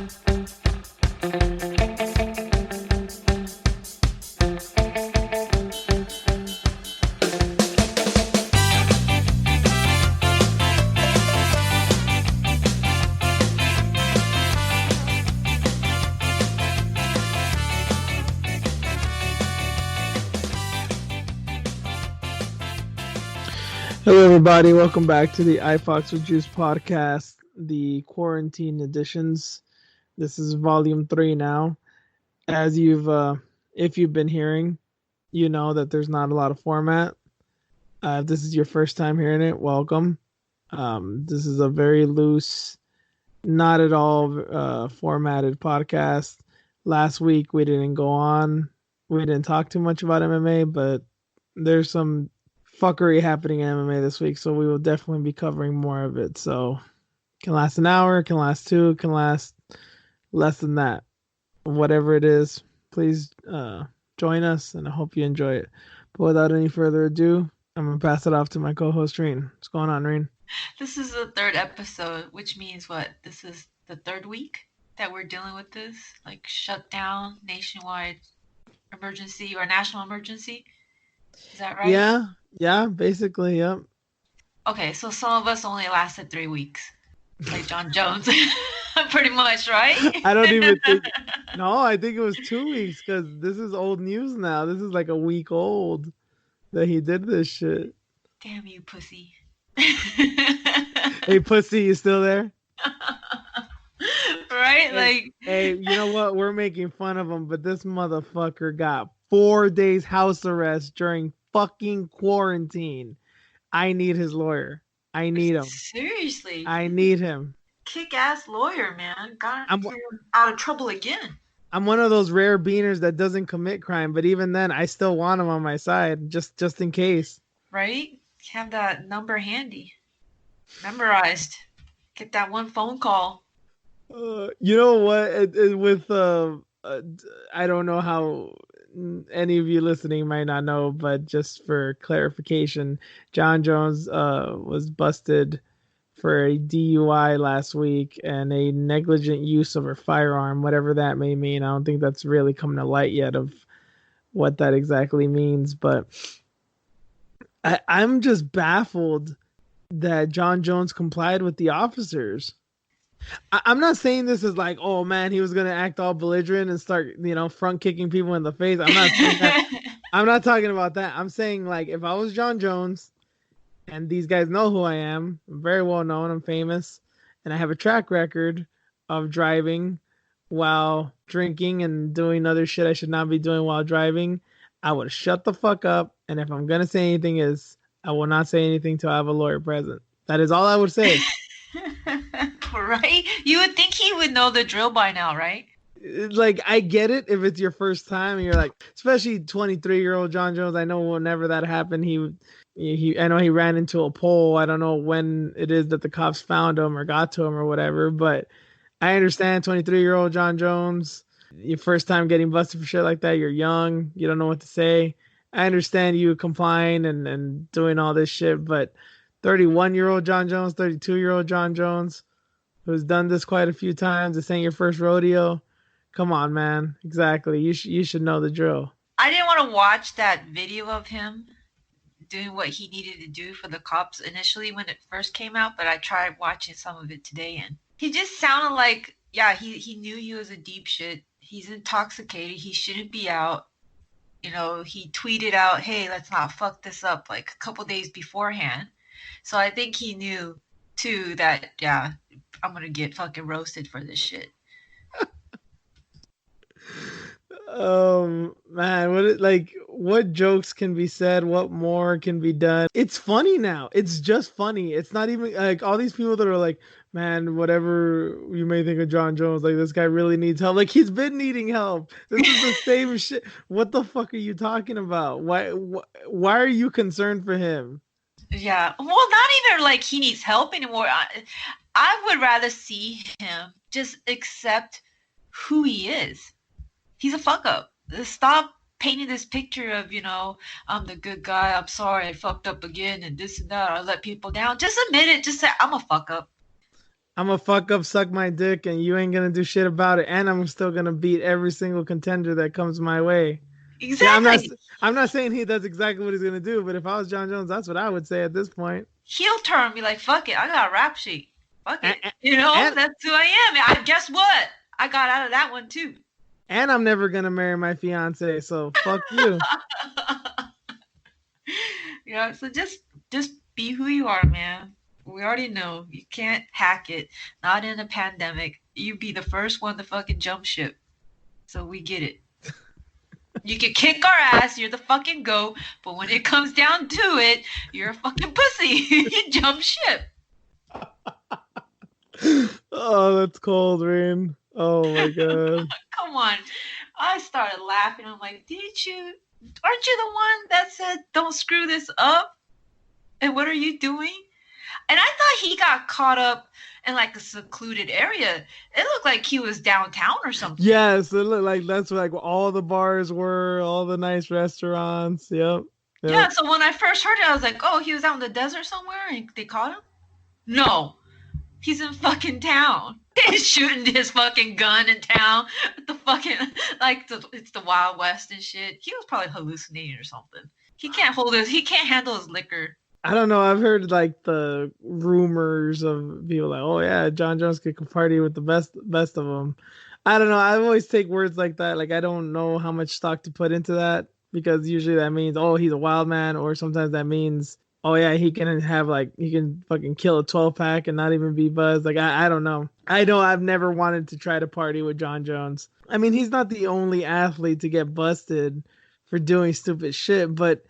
Hello, everybody. Welcome back to the iFox with Juice podcast, the quarantine editions. This is volume 3 now. As if you've been hearing, you know that there's not a lot of format. If this is your first time hearing it, welcome. This is a very loose, not at all formatted podcast. Last week we didn't go on. We didn't talk too much about MMA, but there's some fuckery happening in MMA this week, so we will definitely be covering more of it. So can last an hour, can last 2, can last less than that. Whatever it is, please join us, and I hope you enjoy it. But without any further ado, I'm gonna pass it off to my co-host Reen. What's going on, Reen? This is the 3rd episode, which means what? This is the 3rd week that we're dealing with this, like shutdown, nationwide emergency or national emergency. Is that right? Yeah, basically, yep. Okay, so some of us only lasted 3 weeks, like Jon Jones, pretty much, right? I don't even think. No, I think it was 2 weeks because this is old news now. This is like a week old that he did this shit. Damn you, pussy. Hey, pussy, you still there? Right? Hey, you know what? We're making fun of him, but this motherfucker got 4 days house arrest during fucking quarantine. I need his lawyer. I need him. Seriously. I need him. Kick-ass lawyer, man. Got him out of trouble again. I'm one of those rare beaners that doesn't commit crime, but even then, I still want him on my side, just in case. Right? Have that number handy. Memorized. Get that one phone call. You know what? I don't know how any of you listening might not know, but just for clarification, Jon Jones was busted for a DUI last week and a negligent use of a firearm, whatever that may mean. I don't think that's really come to light yet of what that exactly means, but I'm just baffled that Jon Jones complied with the officers. I'm not saying this is like, oh man, he was gonna act all belligerent and start, front kicking people in the face. I'm not saying that. I'm not talking about that. I'm saying like if I was Jon Jones, and these guys know who I am, I'm very well known, I'm famous, and I have a track record of driving while drinking and doing other shit I should not be doing while driving, I would shut the fuck up. And if I'm gonna say anything, I will not say anything till I have a lawyer present. That is all I would say. Right? You would think he would know the drill by now, right? Like, I get it if it's your first time and you're like, especially 23-year-old Jon Jones. I know whenever that happened, I know he ran into a pole. I don't know when it is that the cops found him or got to him or whatever, but I understand 23-year-old Jon Jones, your first time getting busted for shit like that. You're young. You don't know what to say. I understand you complying and doing all this shit, but 31-year-old Jon Jones, 32-year-old Jon Jones, who's done this quite a few times. This ain't your first rodeo. Come on, man. Exactly. You should know the drill. I didn't want to watch that video of him doing what he needed to do for the cops initially when it first came out, but I tried watching some of it today, and he just sounded like, yeah, he knew he was a deep shit. He's intoxicated. He shouldn't be out. He tweeted out, hey, let's not fuck this up, like a couple days beforehand. So I think he knew too that, yeah, I'm gonna get fucking roasted for this shit. Man, what jokes can be said? What more can be done? It's funny now. It's just funny. It's not even like all these people that are like, man, whatever you may think of Jon Jones, like this guy really needs help. Like he's been needing help. This is the same shit. What the fuck are you talking about? Why are you concerned for him? Yeah, well, not even like he needs help anymore. I would rather see him just accept who he is. He's a fuck up. Stop painting this picture of, I'm the good guy. I'm sorry I fucked up again and this and that. I let people down. Just admit it. Just say, I'm a fuck up. I'm a fuck up, suck my dick, and you ain't gonna do shit about it. And I'm still gonna beat every single contender that comes my way. Yeah, Exactly. I'm not saying he does exactly what he's gonna do, but if I was John Jones, that's what I would say at this point. He'll turn and be like, fuck it, I got a rap sheet. Fuck And it. You know, and, that's who I am. I guess what? I got out of that one too. and I'm never gonna marry my fiance, so fuck you. So just be who you are, man. We already know you can't hack it. Not in a pandemic. You be the first one to fucking jump ship. So we get it. You can kick our ass, you're the fucking goat, but when it comes down to it, you're a fucking pussy. You jump ship. Oh, that's cold, Rain. Oh my god. Come on. I started laughing. I'm like, aren't you the one that said don't screw this up? And what are you doing? And I thought he got caught up in like a secluded area. It looked like he was downtown or something. Yes, it looked like that's like all the bars were, all the nice restaurants. Yep. Yeah, so when I first heard it, I was like, oh, he was out in the desert somewhere and they caught him? No. He's in fucking town. He's shooting his fucking gun in town. The fucking, it's the Wild West and shit. He was probably hallucinating or something. He can't handle his liquor. I don't know. I've heard like the rumors of people like, oh yeah, John Jones could party with the best of them. I don't know. I always take words like that. Like I don't know how much stock to put into that because usually that means, oh, he's a wild man, or sometimes that means, oh yeah, he can fucking kill a 12-pack and not even be buzzed. Like I don't know. I know I've never wanted to try to party with John Jones. I mean, he's not the only athlete to get busted for doing stupid shit, but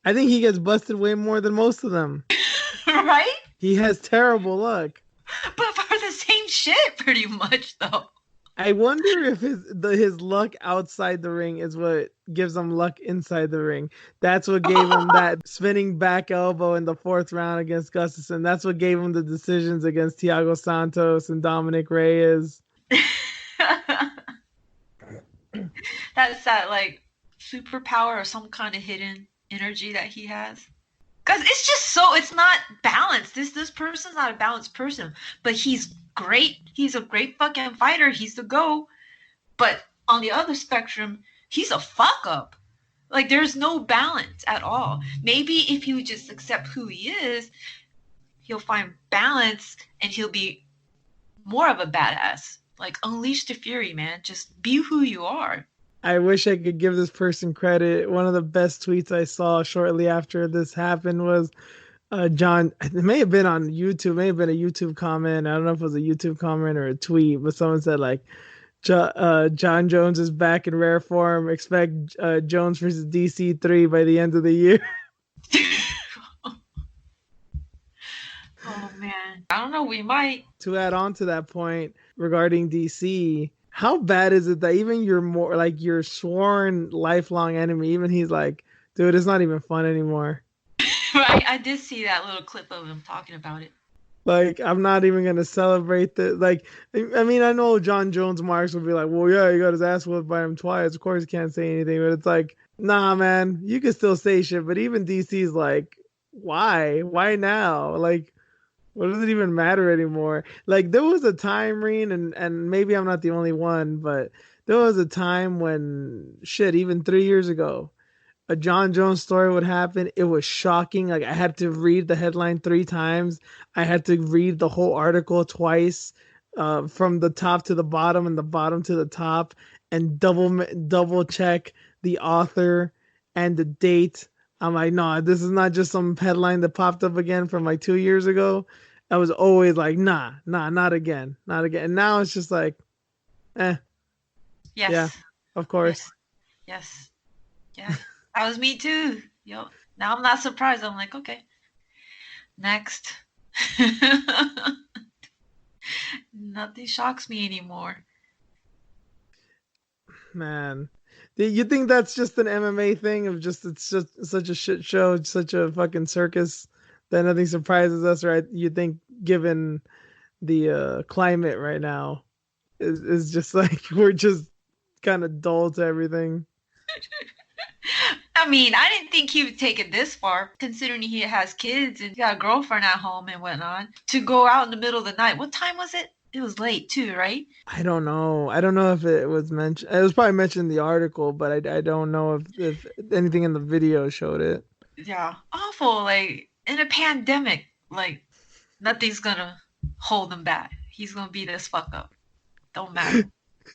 I think he gets busted way more than most of them. Right? He has terrible luck. But for the same shit, pretty much, though. I wonder if his luck outside the ring is what gives him luck inside the ring. That's what gave him that spinning back elbow in the 4th round against Gustafsson. That's what gave him the decisions against Thiago Santos and Dominic Reyes. That's that, like, superpower or some kind of hidden energy that he has. Because it's not balanced. This person's not a balanced person, but he's great. He's a great fucking fighter. He's the go. But on the other spectrum, he's a fuck up. Like, there's no balance at all. Maybe if he would just accept who he is, he'll find balance and he'll be more of a badass. Like, unleash the fury, man. Just be who you are. I wish I could give this person credit. One of the best tweets I saw shortly after this happened was John. It may have been on YouTube, it may have been a YouTube comment. I don't know if it was a YouTube comment or a tweet, but someone said like, John Jones is back in rare form. Expect Jones versus DC3 by the end of the year. Oh man, I don't know. We might. To add on to that point regarding DC, how bad is it that even your sworn lifelong enemy, even he's like, dude, it's not even fun anymore. Right, I did see that little clip of him talking about it. Like, I'm not even gonna celebrate the like. I mean, I know John Jones Marks would be like, well, yeah, he got his ass whooped by him twice. Of course, he can't say anything, but it's like, nah, man, you can still say shit. But even DC's like, why? Why now? Like, what does it even matter anymore? Like, there was a time, Reen, and maybe I'm not the only one, but there was a time when shit, even 3 years ago, a John Jones story would happen. It was shocking. Like, I had to read the headline 3 times. I had to read the whole article twice, from the top to the bottom and the bottom to the top, and double check the author and the date. I'm like, no, this is not just some headline that popped up again from like 2 years ago. I was always like, nah, not again, not again. And now it's just like, Yes. Yeah, of course. Yes. Yeah. That was me too. Yo. Now I'm not surprised. I'm like, okay. Next. Nothing shocks me anymore. Man. Do you think that's just an MMA thing of just it's just such a shit show, such a fucking circus that nothing surprises us, right? You think given the climate right now is just like we're just kind of dull to everything. I mean, I didn't think he would take it this far, considering he has kids and got a girlfriend at home and whatnot. To go out in the middle of the night. What time was it? It was late too, right? I don't know. I don't know if it was mentioned. It was probably mentioned in the article, but I don't know if anything in the video showed it. Yeah, awful. Like in a pandemic, like nothing's gonna hold him back. He's gonna beat us fuck up. Don't matter.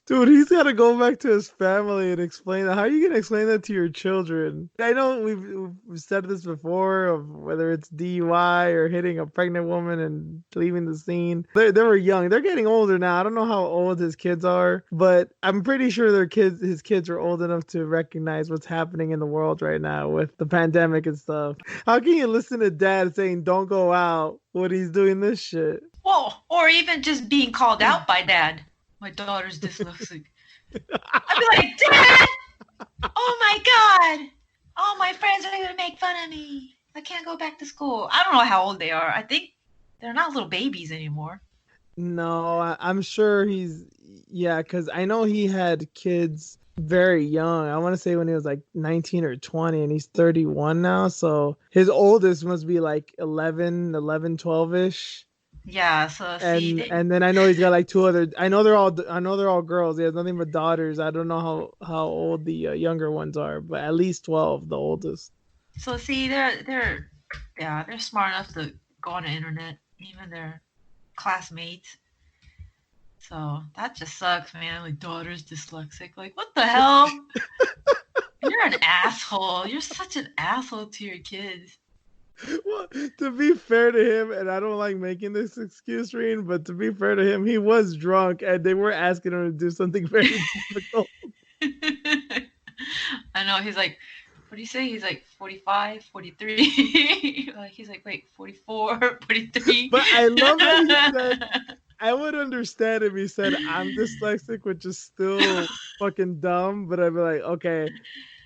Dude, he's got to go back to his family and explain that. How are you going to explain that to your children? I know we've said this before of whether it's DUI or hitting a pregnant woman and leaving the scene. They were young. They're getting older now. I don't know how old his kids are, but I'm pretty sure his kids are old enough to recognize what's happening in the world right now with the pandemic and stuff. How can you listen to dad saying don't go out when he's doing this shit? Well, or even just being called out by dad. My daughter's dyslexic. I'd be like, Dad! Oh my God! All my friends are gonna make fun of me. I can't go back to school. I don't know how old they are. I think they're not little babies anymore. No, I'm sure yeah, because I know he had kids very young. I want to say when he was like 19 or 20, and he's 31 now. So his oldest must be like 11, 12-ish. Yeah, so see, And then I know he's got like two other. I know they're all girls. He has nothing but daughters. I don't know how old the younger ones are, but at least 12, the oldest. they're smart enough to go on the internet, even their classmates. So that just sucks, man. My daughter's dyslexic. Like, what the hell? You're an asshole. You're such an asshole to your kids. Well, to be fair to him, and I don't like making this excuse, Reen, but to be fair to him, he was drunk and they were asking him to do something very difficult. I know. He's like, what do you say? He's like 45, 43. He's like, wait, 44, 43. But I love how he said, I would understand if he said, I'm dyslexic, which is still fucking dumb, but I'd be like, okay,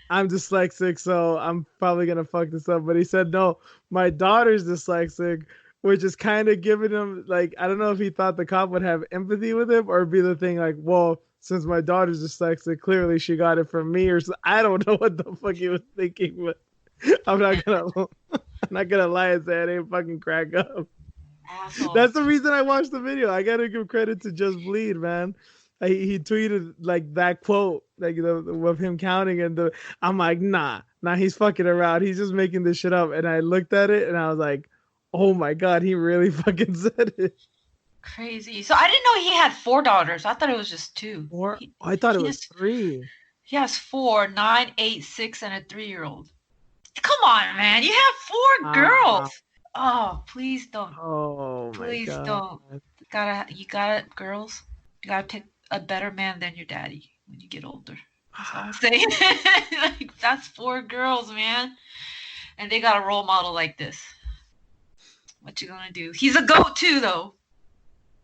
I'm dyslexic, so I'm probably gonna fuck this up. But he said, no, my daughter's dyslexic, which is kind of giving him like, I don't know if he thought the cop would have empathy with him or be the thing like, well, since my daughter's dyslexic, clearly she got it from me, or so. I don't know what the fuck he was thinking, but I'm not gonna lie and say it ain't fucking crack up. Asshole. That's the reason I watched the video. I gotta give credit to Just Bleed, man. He tweeted like that quote, like of him counting, and I'm like, nah, he's fucking around. He's just making this shit up. And I looked at it and I was like, oh my God, he really fucking said it. Crazy. So I didn't know he had 4 daughters. I thought it was just 2. I thought it was 3. He has 4, 9, 8, 6, and a 3-year-old. Come on, man. You have 4 girls. Oh, please don't. Oh my please God. don't. You gotta, girls. You gotta pick a better man than your daddy when you get older. That's all I'm saying. Like, that's 4 girls, man. And they got a role model like this. What you gonna do? He's a goat too, though.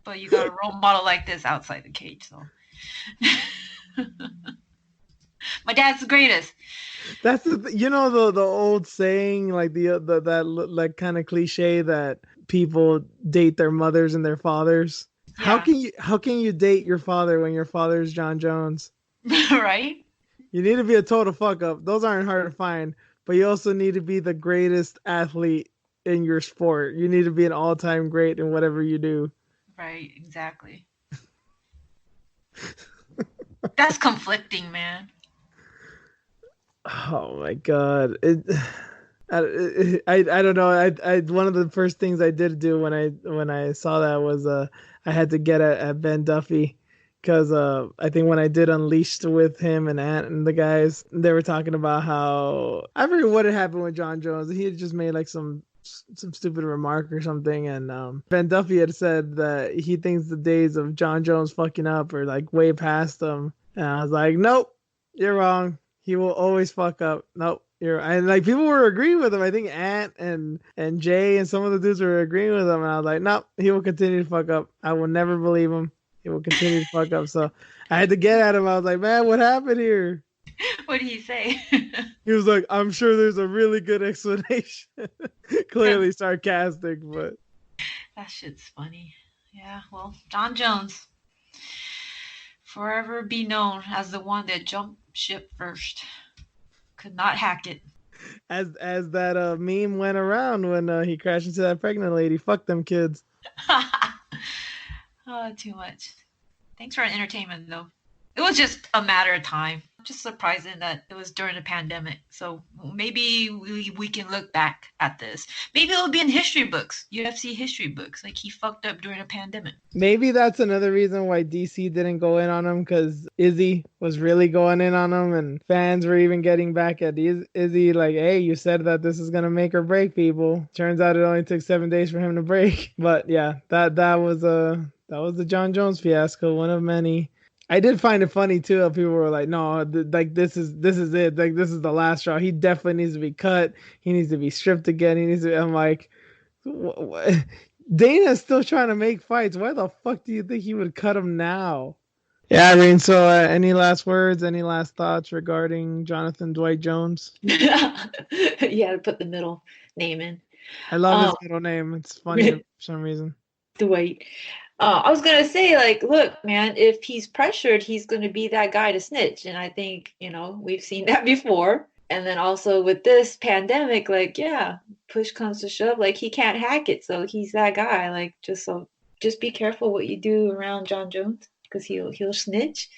But you got a role model like this outside the cage, so. My dad's the greatest. That's the old saying, like that like kind of cliche that people date their mothers and their fathers. Yeah. How can you date your father when your father's Jon Jones? Right? You need to be a total fuck up. Those aren't hard to find, but you also need to be the greatest athlete in your sport. You need to be an all-time great in whatever you do. Right, exactly. That's conflicting, man. Oh my God. I don't know. I one of the first things I did do when I saw that was I had to get at Ben Duffy, because I think when I did Unleashed with him and Ant and the guys, they were talking about how I forget what had happened with Jon Jones. He had just made like some stupid remark or something, and Ben Duffy had said that he thinks the days of Jon Jones fucking up are like way past him. And I was like, nope, you're wrong. He will always fuck up. Nope. And like people were agreeing with him. I think Ant and Jay and some of the dudes were agreeing with him. And I was like, nope, he will continue to fuck up. I will never believe him. He will continue to fuck up. So I had to get at him. I was like, man, what happened here? What did he say? He was like, I'm sure there's a really good explanation. Clearly sarcastic, but that shit's funny. Yeah, well, Jon Jones, forever be known as the one that jumped ship first. Could not hack it. As that meme went around when he crashed into that pregnant lady. Fuck them kids. Oh, too much. Thanks for entertainment, though. It was just a matter of time. Just surprising that it was during the pandemic. So maybe we can look back at this. Maybe it'll be in history books, UFC history books. Like he fucked up during a pandemic. Maybe that's another reason why DC didn't go in on him, because Izzy was really going in on him, and fans were even getting back at Izzy like, hey, you said that this is gonna make or break people. Turns out it only took 7 days for him to break. But yeah, that was the Jon Jones fiasco, one of many. I did find it funny too. How people were like, "No, like this is it. Like this is the last straw. He definitely needs to be cut. He needs to be stripped again. He needs to." I'm like, Dana's still trying to make fights. Why the fuck do you think he would cut him now? Yeah, I mean, so any last words? Any last thoughts regarding Jonathan Dwight Jones? You had to put the middle name in. I love his middle name. It's funny for some reason. Dwight. I was going to say, like, look, man, if he's pressured, he's going to be that guy to snitch. And I think, we've seen that before. And then also with this pandemic, like, yeah, push comes to shove, like, he can't hack it. So he's that guy. Like, just be careful what you do around Jon Jones, because he'll snitch.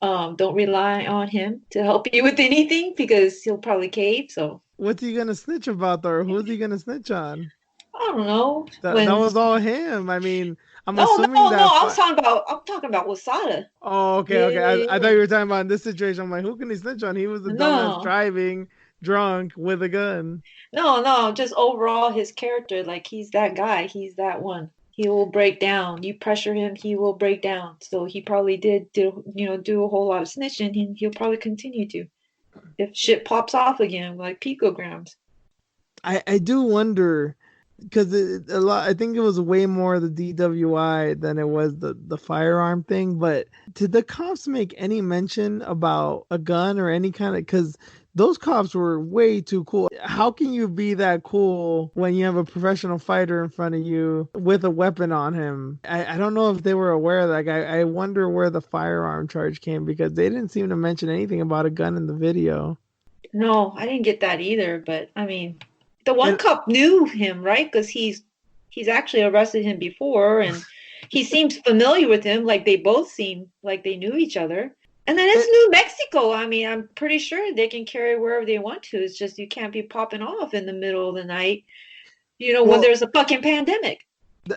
Don't rely on him to help you with anything, because he'll probably cave. So what's he going to snitch about, though? Who's he going to snitch on? I don't know. That was all him. I mean, I'm assuming that. No, I'm talking about Wasada. Oh, okay. Yeah. I thought you were talking about in this situation. I'm like, who can he snitch on? He was the dumbass driving drunk with a gun. No, just overall his character. Like, he's that guy. He's that one. He will break down. You pressure him, he will break down. So he probably did do a whole lot of snitching, and he'll probably continue to if shit pops off again, like picograms. I do wonder, because I think it was way more the DWI than it was the firearm thing. But did the cops make any mention about a gun or any kind of? Because those cops were way too cool. How can you be that cool when you have a professional fighter in front of you with a weapon on him? I don't know if they were aware of that. I wonder where the firearm charge came, because they didn't seem to mention anything about a gun in the video. No, I didn't get that either. But I mean, the one cop knew him, right? Because he's actually arrested him before, and he seems familiar with him. Like, they both seem like they knew each other. And then it's New Mexico. I mean, I'm pretty sure they can carry wherever they want to. It's just you can't be popping off in the middle of the night, when there's a fucking pandemic.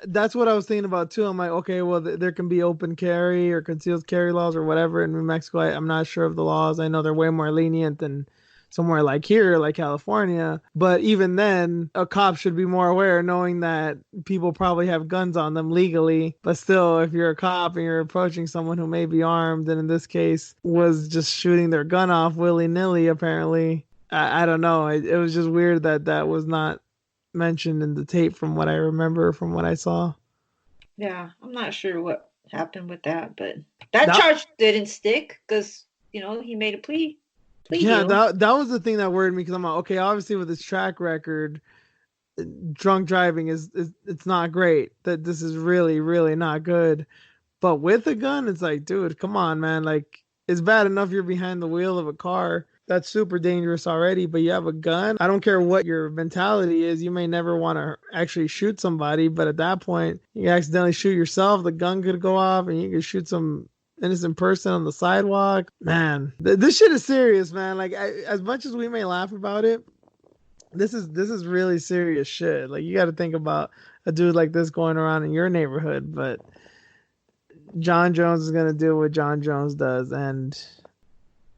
That's what I was thinking about too. I'm like, okay, well, there can be open carry or concealed carry laws or whatever in New Mexico. I'm not sure of the laws. I know they're way more lenient than somewhere like here, like California. But even then, a cop should be more aware, knowing that people probably have guns on them legally. But still, if you're a cop and you're approaching someone who may be armed, and in this case was just shooting their gun off willy-nilly, apparently, I don't know. It was just weird that was not mentioned in the tape from what I remember, from what I saw. Yeah, I'm not sure what happened with that, but that charge didn't stick because, he made a plea. Yeah, that was the thing that worried me, because I'm like, okay, obviously with his track record, drunk driving is it's not great. That this is really, really not good. But with a gun, it's like, dude, come on, man. Like, it's bad enough you're behind the wheel of a car. That's super dangerous already, but you have a gun. I don't care what your mentality is. You may never want to actually shoot somebody, but at that point, you accidentally shoot yourself. The gun could go off, and you could shoot some innocent person on the sidewalk. Man, this shit is serious, man. Like, as much as we may laugh about it, this is really serious shit. Like, you got to think about a dude like this going around in your neighborhood. But Jon Jones is gonna do what Jon Jones does, and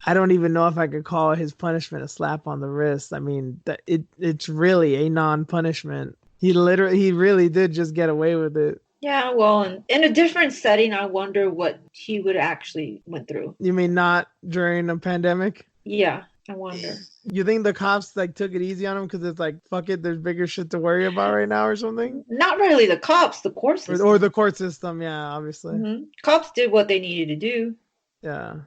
I don't even know if I could call his punishment a slap on the wrist. I mean, it's really a non-punishment. He really did just get away with it. Yeah, well, in a different setting, I wonder what he would actually went through. You mean not during a pandemic? Yeah, I wonder. You think the cops took it easy on him because it's like, fuck it, there's bigger shit to worry about right now or something? Not really the cops, the court system. Or the court system, yeah, obviously. Mm-hmm. Cops did what they needed to do. Yeah.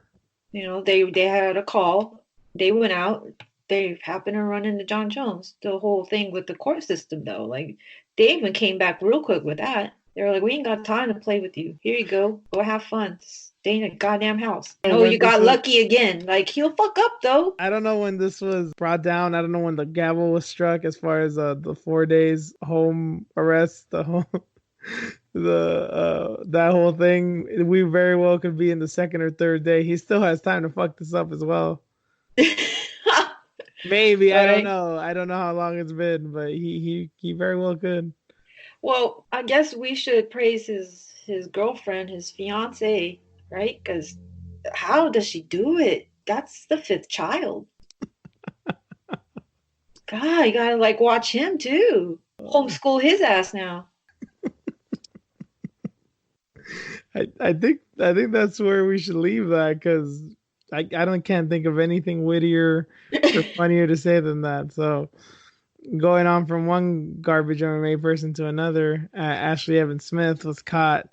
They had a call. They went out. They happened to run into Jon Jones. The whole thing with the court system, though, like, they even came back real quick with that. They were like, we ain't got time to play with you. Here you go. Go have fun. Stay in a goddamn house. Oh, Oh, when you this got was- lucky again. Like, he'll fuck up, though. I don't know when this was brought down. I don't know when the gavel was struck as far as the 4 days home arrest, the whole that whole thing. We very well could be in the second or third day. He still has time to fuck this up as well. Maybe, I don't Right. know. I don't know how long it's been, but he very well could. Well, I guess we should praise his girlfriend, his fiance, right? Because how does she do it? That's the fifth child. God, you gotta like watch him too. Homeschool his ass now. I think that's where we should leave that because can't think of anything wittier or funnier to say than that. So going on from one garbage MMA person to another, Ashley Evans Smith was caught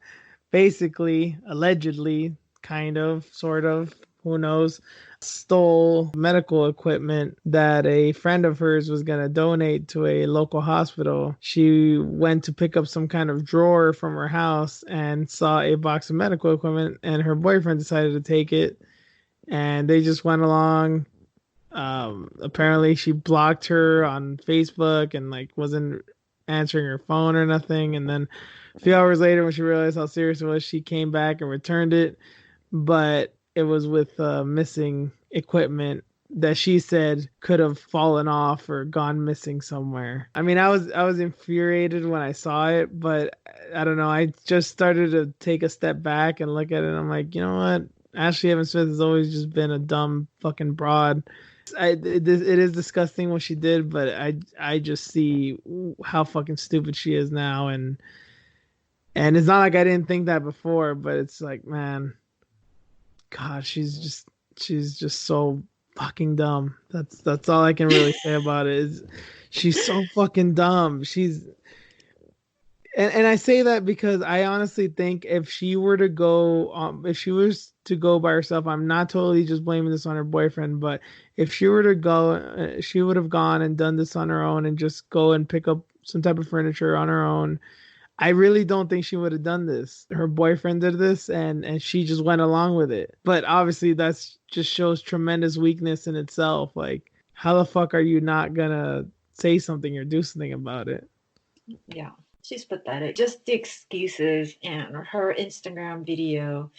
basically, allegedly, kind of, sort of, who knows, stole medical equipment that a friend of hers was going to donate to a local hospital. She went to pick up some kind of drawer from her house and saw a box of medical equipment, and her boyfriend decided to take it, and they just went along. Apparently she blocked her on Facebook and like wasn't answering her phone or nothing, and then a few hours later when she realized how serious it was, she came back and returned it, but it was with missing equipment that she said could have fallen off or gone missing somewhere. I mean, I was infuriated when I saw it, but I don't know, I just started to take a step back and look at it, and I'm like, you know what, Ashley Evans Smith has always just been a dumb fucking broad. It is disgusting what she did, but I just see how fucking stupid she is now, and it's not like I didn't think that before, but it's like, man, God, she's just so fucking dumb. That's all I can really say about it. Is she's so fucking dumb. And I say that because I honestly think if she were to go, if she was to go by herself, I'm not totally just blaming this on her boyfriend, but if she were to go, she would have gone and done this on her own and just go and pick up some type of furniture on her own. I really don't think she would have done this. Her boyfriend did this, and she just went along with it. But obviously, that's just shows tremendous weakness in itself. Like, how the fuck are you not gonna say something or do something about it? Yeah. She's pathetic. Just the excuses and her Instagram video,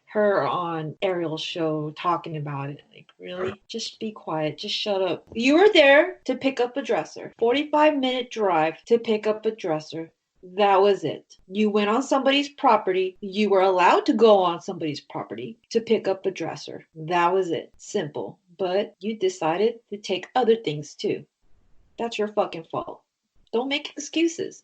her on Ariel's show talking about it. Like, really? Just be quiet. Just shut up. You were there to pick up a dresser. 45-minute drive to pick up a dresser. That was it. You went on somebody's property. You were allowed to go on somebody's property to pick up a dresser. That was it. Simple. But you decided to take other things too. That's your fucking fault. Don't make excuses.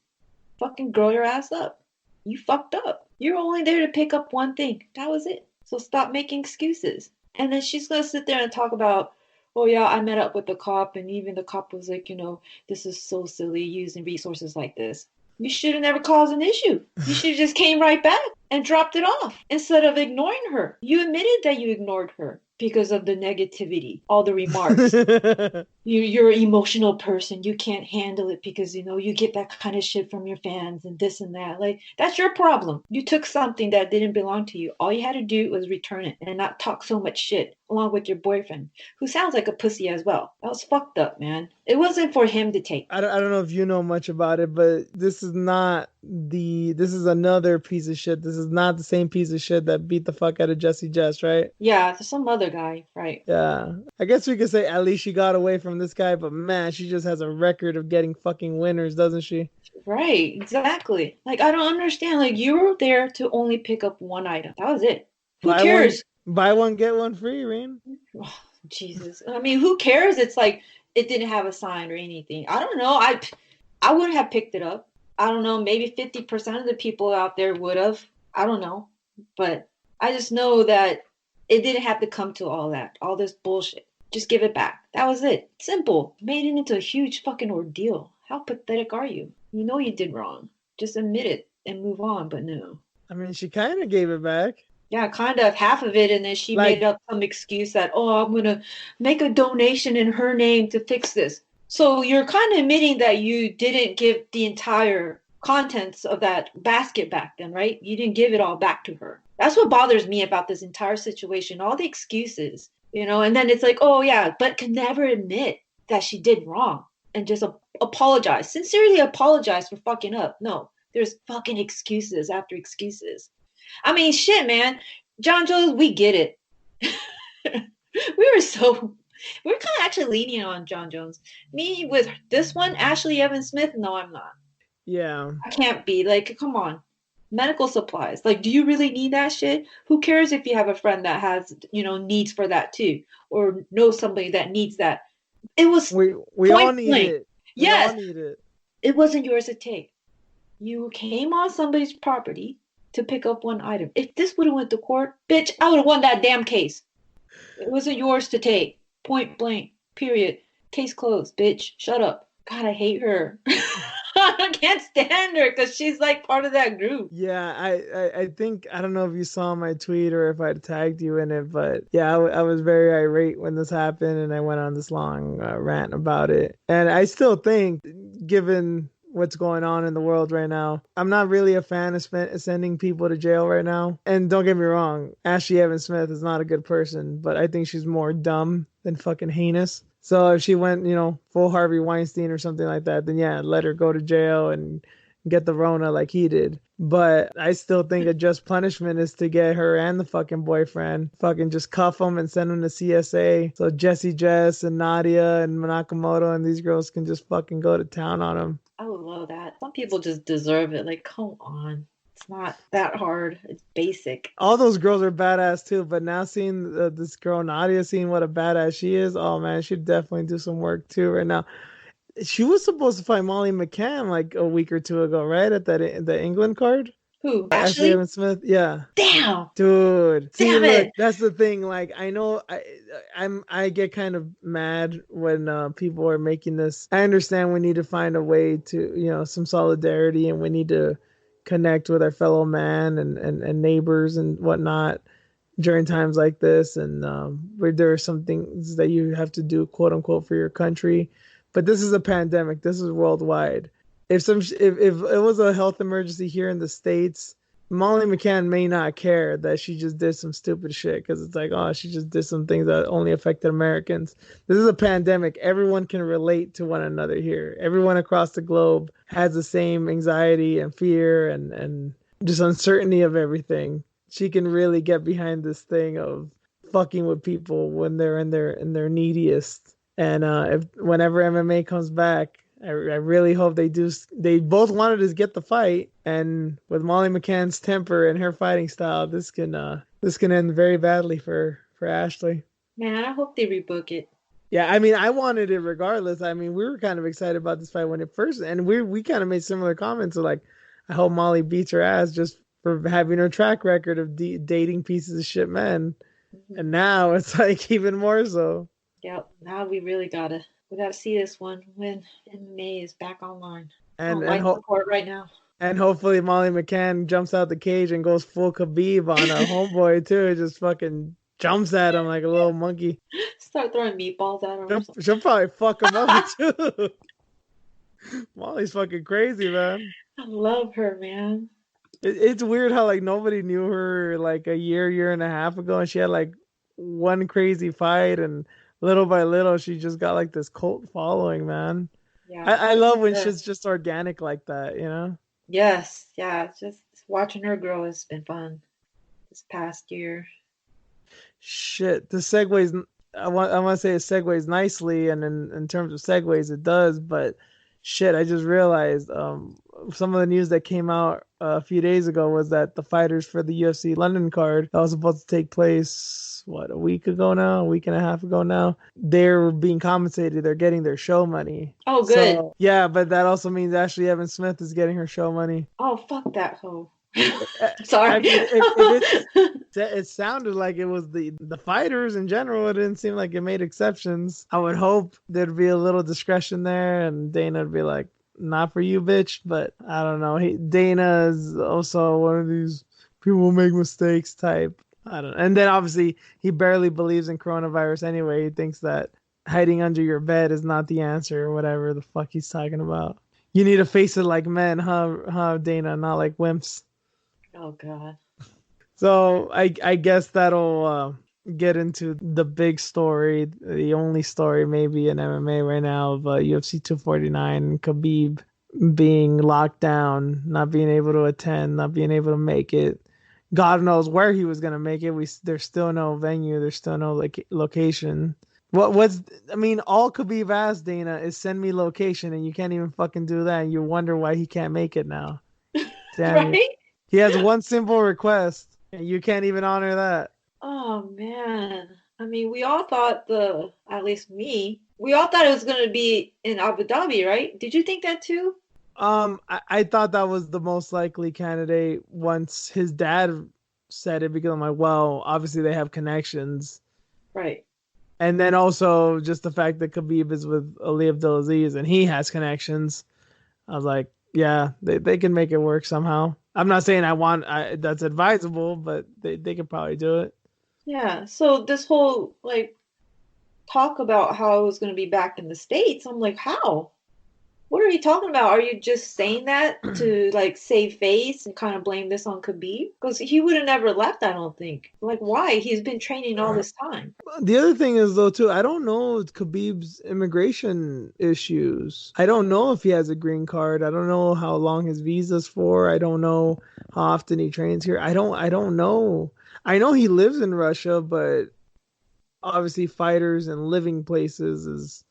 Fucking grow your ass up. You fucked up. You're only there to pick up one thing. That was it. So stop making excuses. And then she's going to sit there and talk about, oh yeah, I met up with the cop, and even the cop was like, this is so silly using resources like this. You should have never caused an issue. You should have just came right back and dropped it off instead of ignoring her. You admitted that you ignored her because of the negativity, all the remarks. You're an emotional person. You can't handle it because, you get that kind of shit from your fans and this and that. Like, that's your problem. You took something that didn't belong to you. All you had to do was return it and not talk so much shit along with your boyfriend, who sounds like a pussy as well. That was fucked up, man. It wasn't for him to take. I don't know if you know much about it, but this is another piece of shit. This is not the same piece of shit that beat the fuck out of Jesse Jess, right? Yeah, there's some other guy, right? Yeah. I guess we could say at least she got away from this guy, but man, she just has a record of getting fucking winners, doesn't she? Right, exactly. Like, I don't understand. Like, you were there to only pick up one item. That was it. Who cares? Buy one, get one free, Rain. Oh, Jesus. I mean, who cares? It's like it didn't have a sign or anything. I don't know. I wouldn't have picked it up. I don't know. Maybe 50% of the people out there would have. I don't know. But I just know that it didn't have to come to all that, all this bullshit. Just give it back. That was it. Simple. Made it into a huge fucking ordeal. How pathetic are you? You know you did wrong. Just admit it and move on, but no. I mean, she kind of gave it back. Yeah, kind of half of it, and then she made up some excuse that, I'm going to make a donation in her name to fix this. So you're kind of admitting that you didn't give the entire contents of that basket back then, right? You didn't give it all back to her. That's what bothers me about this entire situation. All the excuses, and then it's like, oh yeah, but can never admit that she did wrong and just apologize, sincerely apologize for fucking up. No, there's fucking excuses after excuses. I mean, shit, man. John Jones, we get it. We're kind of actually lenient on John Jones. Me with this one, Ashley Evans Smith, no, I'm not. Yeah. I can't be. Like, come on. Medical supplies. Like, do you really need that shit? Who cares if you have a friend that has, needs for that too, or know somebody that needs that? It was we all need blank. it. Yes. We all need it. It wasn't yours to take. You came on somebody's property to pick up one item. If this would have went to court, bitch, I would have won that damn case. It wasn't yours to take. Point blank. Period. Case closed, bitch. Shut up. God, I hate her. I can't stand her because she's like part of that group. Yeah, I think, I don't know if you saw my tweet or if I tagged you in it, but yeah, I was very irate when this happened and I went on this long rant about it. And I still think, given what's going on in the world right now, I'm not really a fan of sending people to jail right now. And don't get me wrong, Ashley Evans Smith is not a good person, but I think she's more dumb than fucking heinous. So if she went, full Harvey Weinstein or something like that, then yeah, let her go to jail and get the Rona like he did. But I still think a just punishment is to get her and the fucking boyfriend, fucking just cuff them and send them to CSA. So Jessie Jess and Nadia and Nakamoto and these girls can just fucking go to town on them. I would love that. Some people just deserve it. Like, come on. It's not that hard. It's basic. All those girls are badass too, but now seeing this girl Nadia, seeing what a badass she is, oh man, she'd definitely do some work too right now. She was supposed to fight Molly McCann like a week or two ago, right? At the England card. Who? Ashley Evans Smith. Yeah. Damn. Dude. Damn See, it. look, that's the thing. Like, I know I get kind of mad when people are making this. I understand we need to find a way to, some solidarity, and we need to connect with our fellow man and neighbors and whatnot during times like this. And where there are some things that you have to do, quote unquote, for your country. But this is a pandemic. This is worldwide. If it was a health emergency here in the States, Molly McCann may not care that she just did some stupid shit, because it's like, oh, she just did some things that only affected Americans. This is a pandemic. Everyone can relate to one another here. Everyone across the globe has the same anxiety and fear and just uncertainty of everything. She can really get behind this thing of fucking with people when they're in their neediest. And whenever MMA comes back, I really hope they do. They both wanted to get the fight, and with Molly McCann's temper and her fighting style, this can end very badly for Ashley. Man, I hope they rebook it. Yeah, I mean, I wanted it regardless. I mean, we were kind of excited about this fight when it first, and we kind of made similar comments. So like, I hope Molly beats her ass just for having her track record of dating pieces of shit men, and now it's like even more so. Yep. Now we really gotta see this one when MMA is back online. And support right now. And hopefully Molly McCann jumps out the cage and goes full Khabib on a homeboy too. It just fucking jumps at him like a little monkey. Start throwing meatballs at him. She'll probably fuck him up too. Molly's fucking crazy, man. I love her, man. It's weird how like nobody knew her like a year and a half ago, and she had like one crazy fight, and little by little, she just got like this cult following, man. Yeah, I love when shit's just organic like that, Yes, yeah. Just watching her grow has been fun this past year. Shit, the segues. I want to say it segues nicely, and in terms of segues, it does. But shit, I just realized some of the news that came out a few days ago was that the fighters for the UFC London card that was supposed to take place, a week ago now, a week and a half ago now, they're being compensated. They're getting their show money. Oh, good. So, yeah, but that also means Ashley Evans Smith is getting her show money. Oh, fuck that hoe. Sorry. I mean, it sounded like it was the fighters in general. It didn't seem like it made exceptions. I would hope there'd be a little discretion there, and Dana would be like, not for you, bitch. But I don't know. Dana is also one of these people who make mistakes type. I don't know. And then obviously he barely believes in coronavirus anyway. He thinks that hiding under your bed is not the answer or whatever the fuck he's talking about. You need to face it like men, huh, Dana, not like wimps. Oh, God. So I guess that'll get into the big story, the only story maybe in MMA right now of UFC 249, Khabib being locked down, not being able to attend, not being able to make it. God knows where he was gonna make it. There's still no venue. There's still no like location. I mean, all Khabib asked Dana is send me location, and you can't even fucking do that. And you wonder why he can't make it now. Damn you. Right? He has one simple request, and you can't even honor that. Oh man. I mean, we all thought at least me, we all thought it was going to be in Abu Dhabi, right? Did you think that too? I thought that was the most likely candidate once his dad said it because I'm like, well, obviously they have connections. Right. And then also just the fact that Khabib is with Ali Abdelaziz and he has connections. I was like, yeah, they can make it work somehow. I'm not saying that's advisable, but they could probably do it. Yeah. So this whole like talk about how it was going to be back in the States, I'm like, how? What are you talking about? Are you just saying that to like save face and kind of blame this on Khabib? Because he would have never left, I don't think. Like, why? He's been training all this time. The other thing is though too, I don't know Khabib's immigration issues. I don't know if he has a green card. I don't know how long his visa's for. I don't know how often he trains here. I don't know. I know he lives in Russia, but obviously fighters and living places is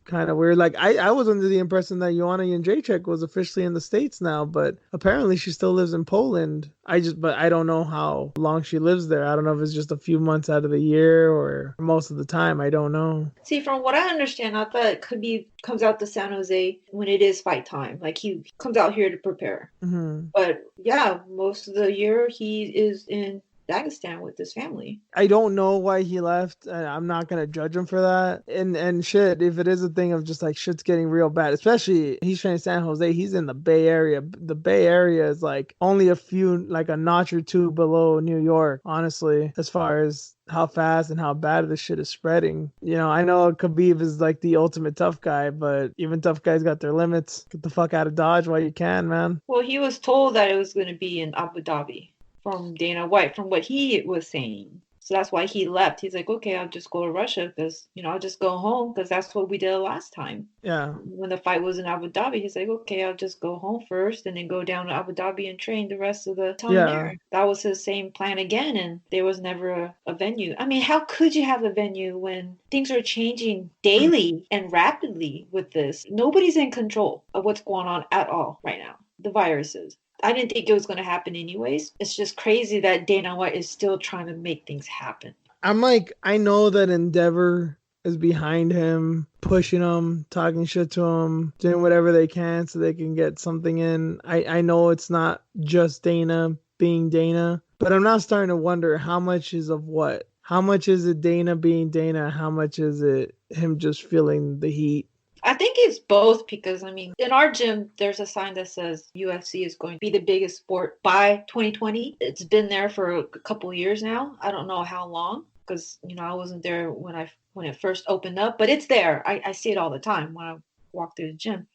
kind of weird. Like I was under the impression that Joanna Jędrzejczyk was officially in the States now, but apparently she still lives in Poland. But I don't know how long she lives there. I don't know if it's just a few months out of the year or most of the time. I don't know. See, from what I understand, I thought Khabib comes out to San Jose when it is fight time. Like he comes out here to prepare. Mm-hmm. But yeah, most of the year he is in Dagestan with his family. I don't know why he left. I'm not gonna judge him for that. And shit, if it is a thing of just like shit's getting real bad, especially he's training San Jose, he's in the Bay Area. The Bay Area is like only like a notch or two below New York, honestly, as far as how fast and how bad this shit is spreading. You know, I know Khabib is like the ultimate tough guy, but even tough guys got their limits. Get the fuck out of Dodge while you can, man. Well, he was told that it was going to be in Abu Dhabi from Dana White, from what he was saying. So that's why he left. He's like, okay, I'll just go to Russia because, I'll just go home because that's what we did last time. Yeah. When the fight was in Abu Dhabi, he's like, okay, I'll just go home first and then go down to Abu Dhabi and train the rest of the time there. That was his same plan again, and there was never a venue. I mean, how could you have a venue when things are changing daily and rapidly with this? Nobody's in control of what's going on at all right now. The viruses. I didn't think it was going to happen anyways. It's just crazy that Dana White is still trying to make things happen. I'm like, I know that Endeavor is behind him, pushing him, talking shit to him, doing whatever they can so they can get something in. I know it's not just Dana being Dana, but I'm now starting to wonder how much is of what? How much is it Dana being Dana? How much is it him just feeling the heat? I think it's both because, in our gym, there's a sign that says UFC is going to be the biggest sport by 2020. It's been there for a couple of years now. I don't know how long because, I wasn't there when it first opened up, but it's there. I see it all the time when I walk through the gym.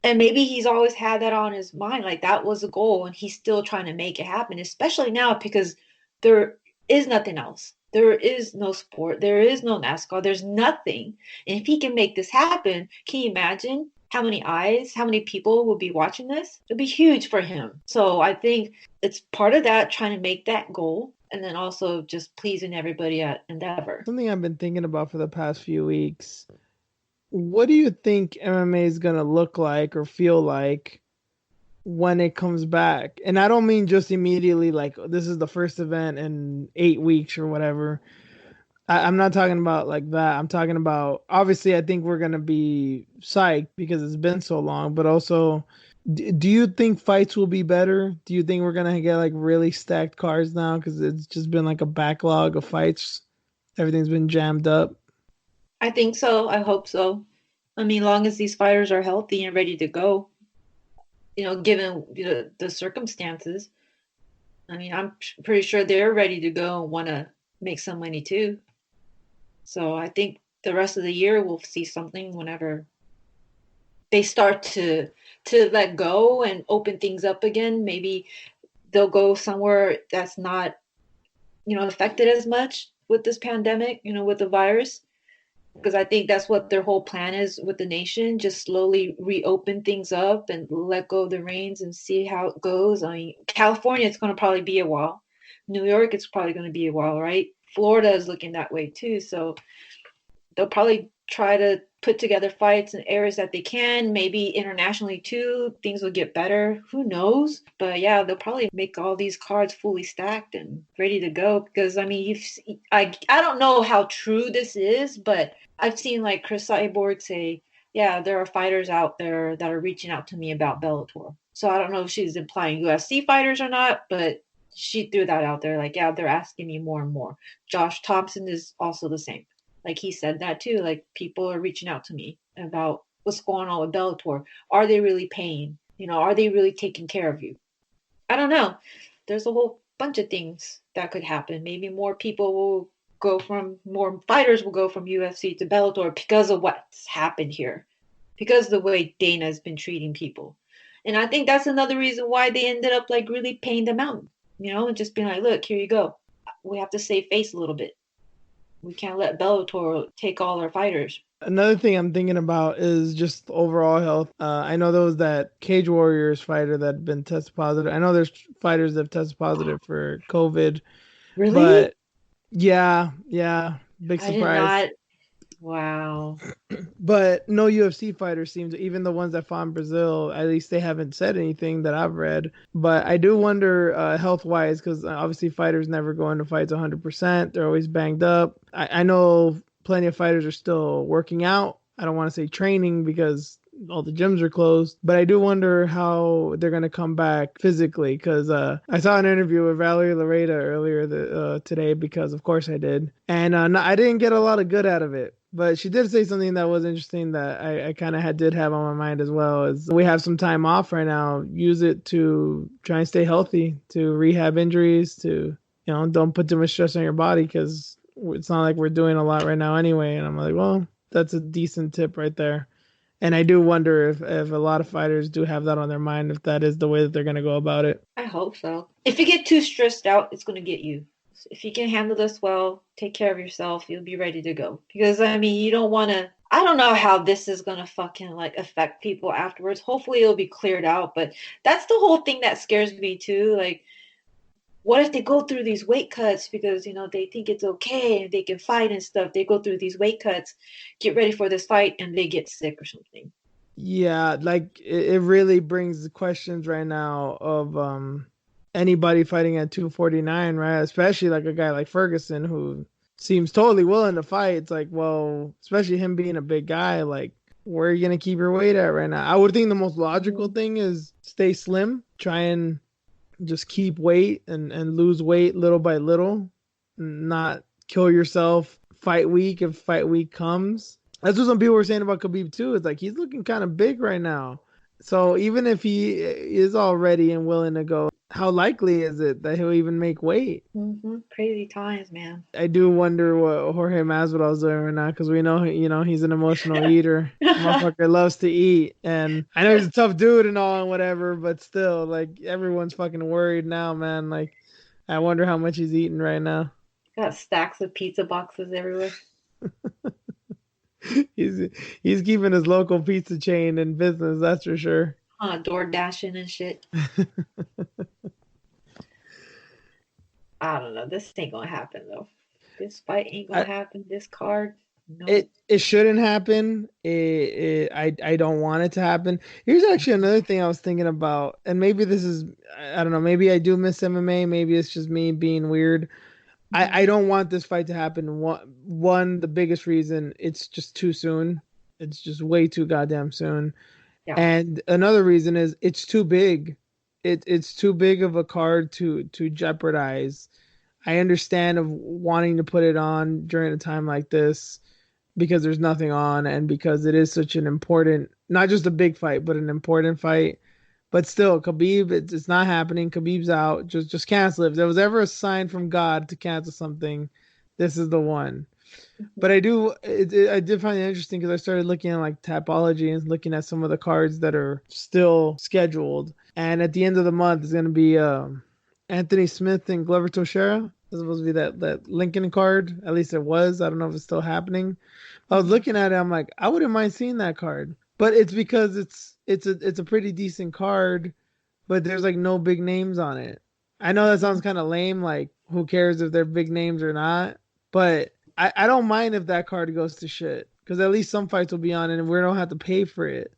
And maybe he's always had that on his mind. Like that was a goal and he's still trying to make it happen, especially now because there is nothing else. There is no sport. There is no NASCAR. There's nothing. And if he can make this happen, can you imagine how many eyes, how many people will be watching this? It'll be huge for him. So I think it's part of that, trying to make that goal. And then also just pleasing everybody at Endeavor. Something I've been thinking about for the past few weeks. What do you think MMA is going to look like or feel like when it comes back? And I don't mean just immediately like this is the first event in 8 weeks or whatever. I'm not talking about like that. I'm talking about, obviously I think we're going to be psyched because it's been so long, but also do you think fights will be better? Do you think we're going to get like really stacked cards now because it's just been like a backlog of fights? Everything's been jammed up. I think so. I hope so. Long as these fighters are healthy and ready to go, given the circumstances, I'm pretty sure they're ready to go and want to make some money too. So I think the rest of the year we'll see something whenever they start to let go and open things up again. Maybe they'll go somewhere that's not affected as much with this pandemic, with the virus, because I think that's what their whole plan is with the nation, just slowly reopen things up and let go of the reins and see how it goes. I mean, California, it's going to probably be a while. New York, it's probably going to be a while, right? Florida is looking that way too. So they'll probably try to put together fights in areas that they can, maybe internationally too. Things will get better. Who knows? But yeah, they'll probably make all these cards fully stacked and ready to go. Because I mean, I don't know how true this is, but I've seen like Chris Cyborg say, yeah, there are fighters out there that are reaching out to me about Bellator. So I don't know if she's implying UFC fighters or not, but she threw that out there. Like, yeah, they're asking me more and more. Josh Thompson is also the same. Like he said that too. Like people are reaching out to me about what's going on with Bellator. Are they really paying? Are they really taking care of you? I don't know. There's a whole bunch of things that could happen. Maybe more fighters will go from UFC to Bellator because of what's happened here, because of the way Dana's been treating people. And I think that's another reason why they ended up like really paying them out, and just being like, look, here you go. We have to save face a little bit. We can't let Bellator take all our fighters. Another thing I'm thinking about is just overall health. I know there was that Cage Warriors fighter that had been tested positive. I know there's fighters that have tested positive for COVID. Really? But yeah, big surprise. I did not. Wow. But no UFC fighters seem to, even the ones that fought in Brazil, at least they haven't said anything that I've read. But I do wonder health-wise, because obviously fighters never go into fights 100%. They're always banged up. I know plenty of fighters are still working out. I don't want to say training because all the gyms are closed, but I do wonder how they're going to come back physically, because I saw an interview with Valerie Lareda earlier today, because of course I did, and I didn't get a lot of good out of it, but she did say something that was interesting that I kind of did have on my mind as well, is we have some time off right now, use it to try and stay healthy, to rehab injuries, to don't put too much stress on your body, because it's not like we're doing a lot right now anyway. And I'm like, well, that's a decent tip right there. And I do wonder if a lot of fighters do have that on their mind, if that is the way that they're going to go about it. I hope so. If you get too stressed out, it's going to get you. If you can handle this well, take care of yourself, you'll be ready to go. Because, I mean, you don't want to... I don't know how this is going to fucking, affect people afterwards. Hopefully it'll be cleared out. But that's the whole thing that scares me, too. Like, what if they go through these weight cuts because, they think it's okay and they can fight and stuff. They go through these weight cuts, get ready for this fight, and they get sick or something. Yeah, it really brings questions right now of anybody fighting at 249, right? Especially like a guy like Ferguson, who seems totally willing to fight. It's like, well, especially him being a big guy, like, where are you going to keep your weight at right now? I would think the most logical thing is stay slim, try and just keep weight and lose weight little by little, not kill yourself fight week if fight week comes. That's what some people were saying about Khabib too. It's like he's looking kind of big right now. So even if he is all ready and willing to go, how likely is it that he'll even make weight? Mm-hmm. Crazy times, man. I do wonder what Jorge Masvidal's doing right now, because we know, he's an emotional eater. Motherfucker loves to eat, and I know he's a tough dude and all and whatever, but still, like, everyone's fucking worried now, man. Like, I wonder how much he's eating right now. Got stacks of pizza boxes everywhere. He's keeping his local pizza chain in business, that's for sure. Door dashing and shit. I don't know. This ain't gonna happen though. This fight ain't gonna happen. This card, no. It shouldn't happen. I don't want it to happen. Here's actually another thing I was thinking about, and maybe this is, I don't know, maybe I do miss MMA. Maybe it's just me being weird. I don't want this fight to happen. One, the biggest reason, it's just too soon. It's just way too goddamn soon. Yeah. And another reason is it's too big. It's too big of a card to jeopardize. I understand of wanting to put it on during a time like this because there's nothing on, and because it is such an important, not just a big fight, but an important fight. But still, Khabib, it's not happening. Khabib's out. Just cancel it. If there was ever a sign from God to cancel something, this is the one. But I did find it interesting because I started looking at like Tapology and looking at some of the cards that are still scheduled. And at the end of the month is going to be Anthony Smith and Glover Teixeira. It's supposed to be that Lincoln card. At least it was. I don't know if it's still happening. I was Mhm. looking at it. I'm like, I wouldn't mind seeing that card, but it's because it's a pretty decent card, but there's like no big names on it. I know that sounds kind of lame. Like, who cares if they're big names or not? But I don't mind if that card goes to shit because at least some fights will be on it and we don't have to pay for it.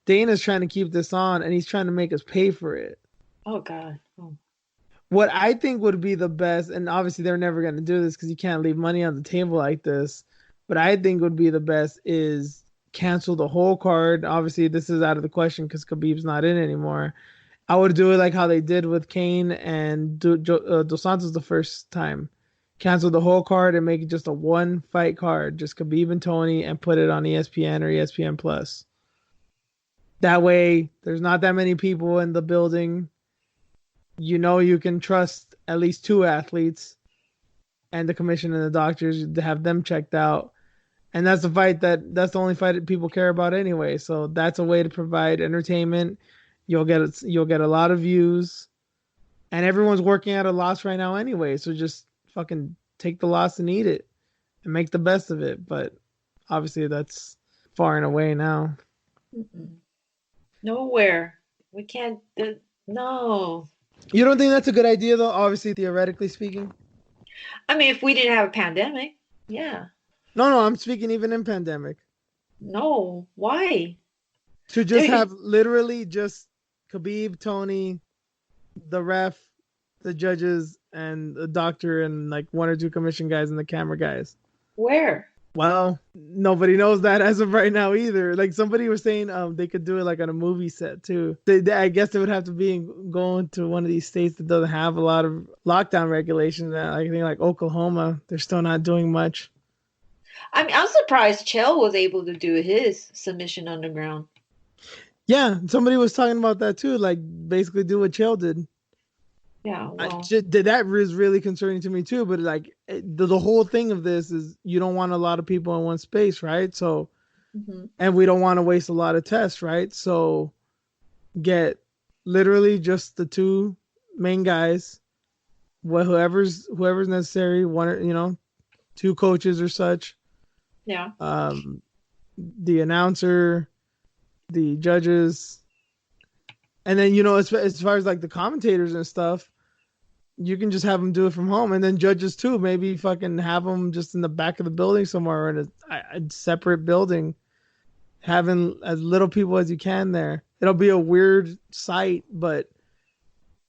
Dana's trying to keep this on and he's trying to make us pay for it. Oh God. Oh. What I think would be the best, and obviously they're never going to do this because you can't leave money on the table like this. But I think would be the best is cancel the whole card. Obviously, this is out of the question because Khabib's not in anymore. I would do it like how they did with Kane and Dos Santos the first time. Cancel the whole card and make it just a one fight card, just Khabib and Tony, and put it on ESPN or ESPN Plus. That way, there's not that many people in the building. You know, you can trust at least two athletes and the commission and the doctors to have them checked out. And that's that's the only fight that people care about anyway. So that's a way to provide entertainment. You'll get a lot of views, and everyone's working at a loss right now anyway. So just fucking take the loss and eat it, and make the best of it. But obviously that's far and away now. Mm-mm. Nowhere. We can't. No. You don't think that's a good idea though? Obviously, theoretically speaking. I mean, if we didn't have a pandemic, yeah. No, no, I'm speaking even in pandemic. No. Why? To just There, have literally just Khabib, Tony, the ref, the judges, and the doctor, and like one or two commission guys and the camera guys. where? Well, nobody knows that as of right now either. Like somebody was saying, they could do it like on a movie set too. I guess they would have to be going to one of these states that doesn't have a lot of lockdown regulations. I think like Oklahoma, they're still not doing much. I mean, I'm surprised Chael was able to do his submission underground. Yeah, somebody was talking about that too. Like basically do what Chael did. Yeah, well, That is really concerning to me too. But like the whole thing of this is you don't want a lot of people in one space, right? So, hmm and we don't want to waste a lot of tests, right? So, get literally just the two main guys, whoever's necessary. One, two coaches or such. yeah, The announcer, the judges, and then as far as like the commentators and stuff, you can just have them do it from home, and then judges too. Maybe fucking have them just in the back of the building somewhere or in a separate building, having as little people as you can there. It'll be a weird sight, but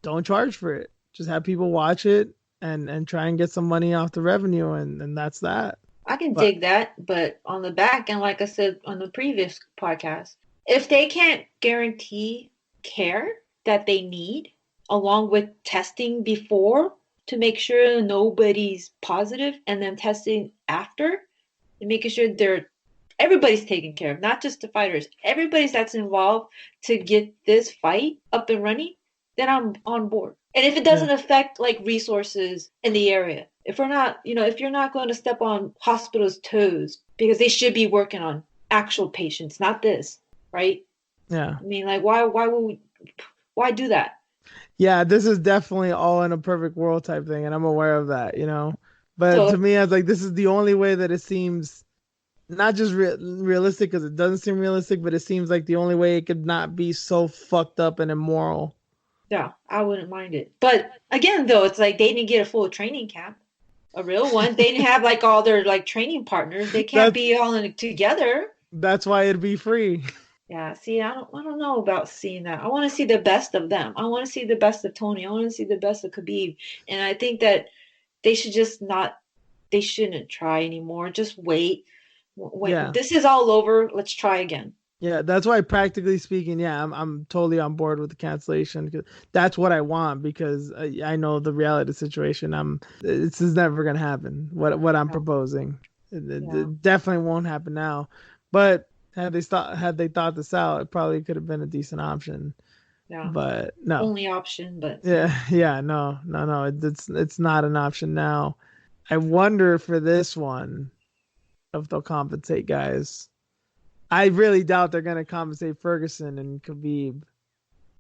don't charge for it. Just have people watch it and try and get some money off the revenue, and that's that. I can But dig that. But on the back end, like I said on the previous podcast, if they can't guarantee care that they need, along with testing before to make sure nobody's positive, and then testing after, and making sure everybody's taken care of, not just the fighters, everybody's that's involved to get this fight up and running, then I'm on board. And if it yeah, doesn't affect like resources in the area, if we're not, if you're not going to step on hospitals' toes because they should be working on actual patients, not this, right? yeah. I mean, like, why do that? Yeah, this is definitely all in a perfect world type thing, and I'm aware of that. But to So, me, I was like, this is the only way that it seems not just realistic because it doesn't seem realistic, but it seems like the only way it could not be so fucked up and immoral. yeah, I wouldn't mind it. But again, though, it's like they didn't get a full training camp, a real one. They didn't have like all their like training partners. They can't That's be all together. that's why it'd be free. Yeah, see, I don't know about seeing that. I want to see the best of them. I want to see the best of Tony. I want to see the best of Khabib. And I think that they should just not, they shouldn't try anymore. Just wait. When Yeah. this is all over, let's try again. Yeah, that's why practically speaking, yeah, I'm totally on board with the cancellation. 'Cause that's what I want because I know the reality of the situation. This is never gonna happen. What I'm Yeah. proposing, Yeah. it definitely won't happen now. But had they thought this out, it probably could have been a decent option. Yeah. But no, Only option, but yeah, yeah, no, no, no, it's not an option now. I wonder for this one if they'll compensate guys. I really doubt they're going to compensate Ferguson and Khabib.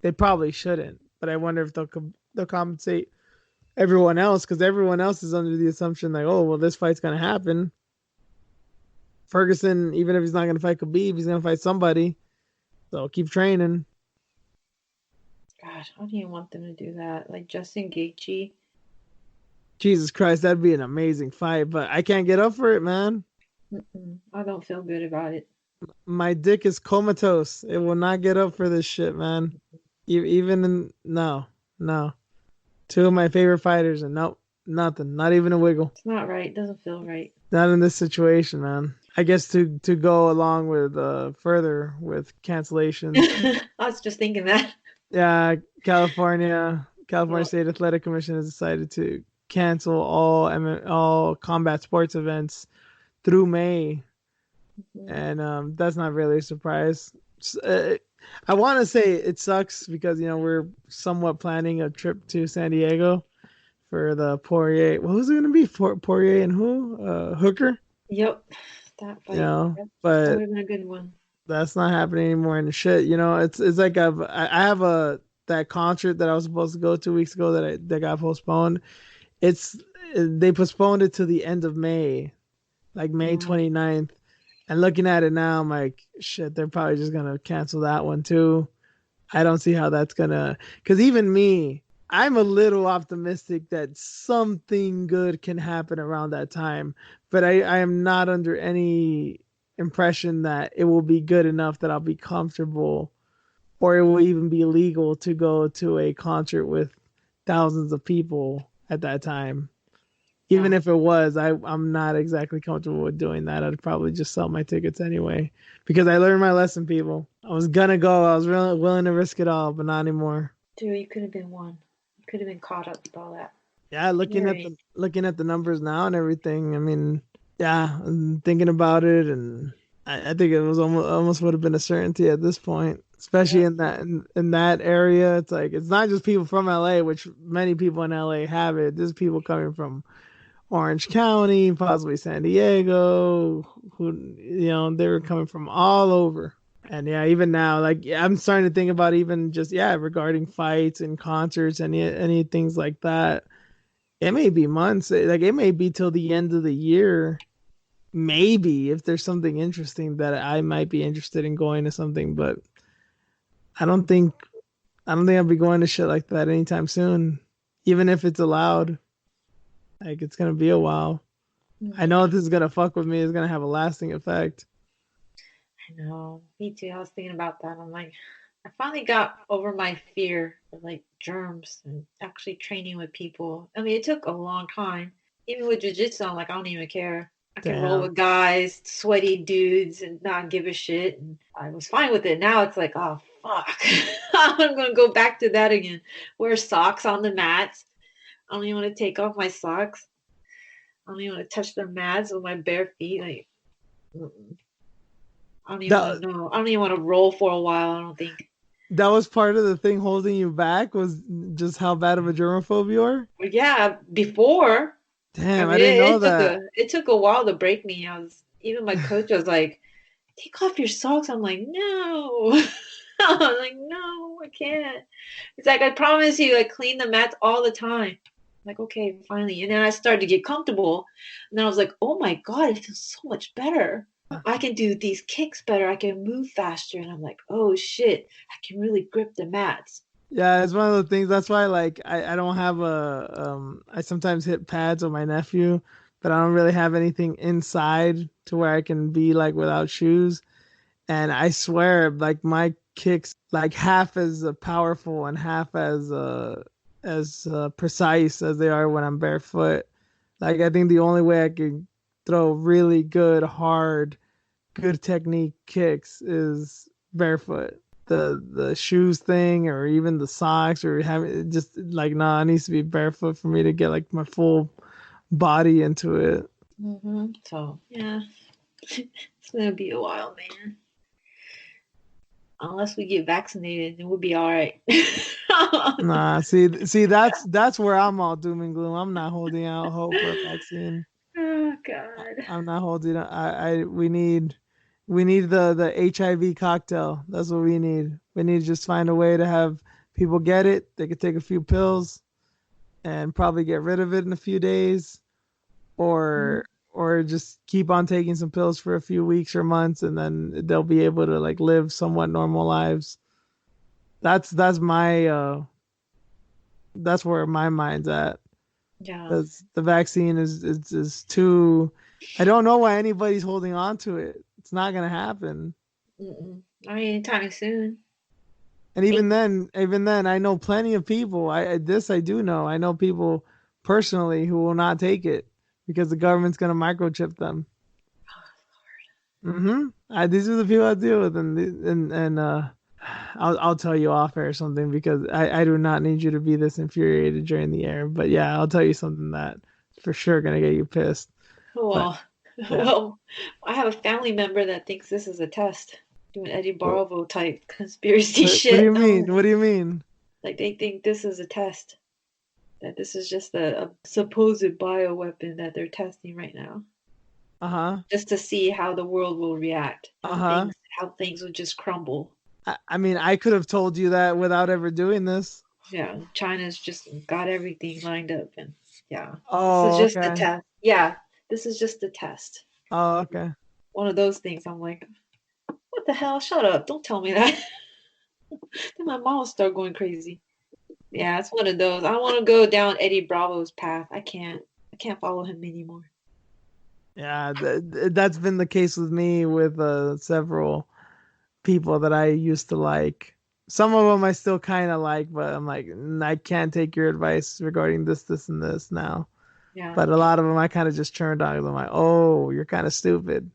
They probably shouldn't, but I wonder if they'll compensate everyone else, because everyone else is under the assumption like, oh, well, this fight's gonna happen. Ferguson, even if he's not gonna fight Khabib, he's gonna fight somebody. So keep training. Gosh, I don't even want them to do that. Like Justin Gaethje. Jesus Christ, that'd be an amazing fight, but I can't get up for it, man. I don't feel good about it. My dick is comatose. It will not get up for this shit, man. Even in no. Two of my favorite fighters, and nope, nothing. Not even a wiggle. It's not right. It doesn't feel right. Not in this situation, man. I guess to go along with further with cancellations. I was just thinking that. Yeah, California State Athletic Commission has decided to cancel all combat sports events through May, and that's not really a surprise. I want to say it sucks because we're somewhat planning a trip to San Diego for the Poirier. What was it going to be? Poirier and who? Hooker. Yep, that fight. But that would have been a good one. That's not happening anymore. And shit, it's like I have that concert that I was supposed to go 2 weeks ago that got postponed. They postponed it to the end of May, like May 29th. And looking at it now, I'm like, shit, they're probably just gonna cancel that one too. I don't see how that's gonna, because even me, I'm a little optimistic that something good can happen around that time, but I am not under any impression that it will be good enough that I'll be comfortable, or it will even be legal to go to a concert with thousands of people at that time. Even if it was, I'm not exactly comfortable with doing that. I'd probably just sell my tickets anyway, because I learned my lesson, people. I was gonna go. I was really willing to risk it all, but not anymore. Dude, you could have been one. You could have been caught up with all that. Yeah, looking at the numbers now and everything. I mean, yeah, I'm thinking about it, and I think it was almost would have been a certainty at this point, especially in that area. It's like it's not just people from LA, which many people in LA have it. There's people coming from Orange County, possibly San Diego, who they were coming from all over. And yeah, even now, like I'm starting to think about even just regarding fights and concerts and any things like that. It may be months, like it may be till the end of the year, maybe, if there's something interesting that I might be interested in going to something, but I don't think I'll be going to shit like that anytime soon, even if it's allowed. Like, it's going to be a while. I know this is going to fuck with me. It's going to have a lasting effect. I know. Me too. I was thinking about that. I'm like, I finally got over my fear of like germs and actually training with people. I mean, it took a long time. Even with jiu-jitsu, I'm like, I don't even care. I can roll with guys, sweaty dudes, and not give a shit. And I was fine with it. Now it's like, oh, fuck. I'm going to go back to that again. Wear socks on the mats. I don't even want to take off my socks. I don't even want to touch the mats with my bare feet. Like, I don't even know. I don't even want to roll for a while. I don't think. That was part of the thing holding you back, was just how bad of a germaphobe you are? Well, yeah, before. Damn, I didn't know that. It took a while to break me. Even my coach was like, take off your socks. I'm like, no. I'm like, no, I can't. It's like, I promise you, I clean the mats all the time. I'm like, okay, finally. And then I started to get comfortable. And then I was like, oh my God, it feels so much better. I can do these kicks better. I can move faster. And I'm like, oh shit, I can really grip the mats. Yeah, it's one of the things. That's why, like, I don't have I sometimes hit pads with my nephew, but I don't really have anything inside to where I can be like without shoes. And I swear, like, my kicks like half as powerful and half as precise as they are when I'm barefoot. Like, I think the only way I can throw really good, hard, good technique kicks is barefoot. The shoes thing, or even the socks, or having just like, nah, it needs to be barefoot for me to get like my full body into it. So yeah, it's gonna be a while, man. Unless we get vaccinated, then we'll be all right. Nah, see, that's where I'm all doom and gloom. I'm not holding out hope for a vaccine. Oh God, I'm not holding. We need the HIV cocktail. That's what we need. We need to just find a way to have people get it. They could take a few pills, and probably get rid of it in a few days, or just keep on taking some pills for a few weeks or months, and then they'll be able to like live somewhat normal lives. That's my that's where my mind's at. Yeah. Because the vaccine is too. I don't know why anybody's holding on to it. It's not gonna happen. Mm-mm. I mean, anytime soon. And even then, I know plenty of people. I do know. I know people personally who will not take it because the government's gonna microchip them. These are the people I deal with, and I'll tell you off air or something because I do not need you to be this infuriated during the air. But yeah, I'll tell you something that for sure gonna get you pissed. Well, yeah. well, I have a family member that thinks this is a test, doing Eddie Bravo type conspiracy shit. What do you mean? What do you mean? Like they think this is a test, that this is just a supposed bioweapon that they're testing right now. Just to see how the world will react. How things would just crumble. I mean, I could have told you that without ever doing this. Yeah, China's just got everything lined up, and yeah. Oh, this is just a test. Yeah, this is just a test. Oh, okay. One of those things. I'm like, what the hell? Shut up! Don't tell me that. Then my mom will start going crazy. Yeah, it's one of those. I want to go down Eddie Bravo's path. I can't follow him anymore. Yeah, that's been the case with me with several people that I used to like. Some of them I still kind of like, but I'm like, I can't take your advice regarding this, and this now. Yeah. But a lot of them I kind of just turned on. I'm like, oh, you're kind of stupid.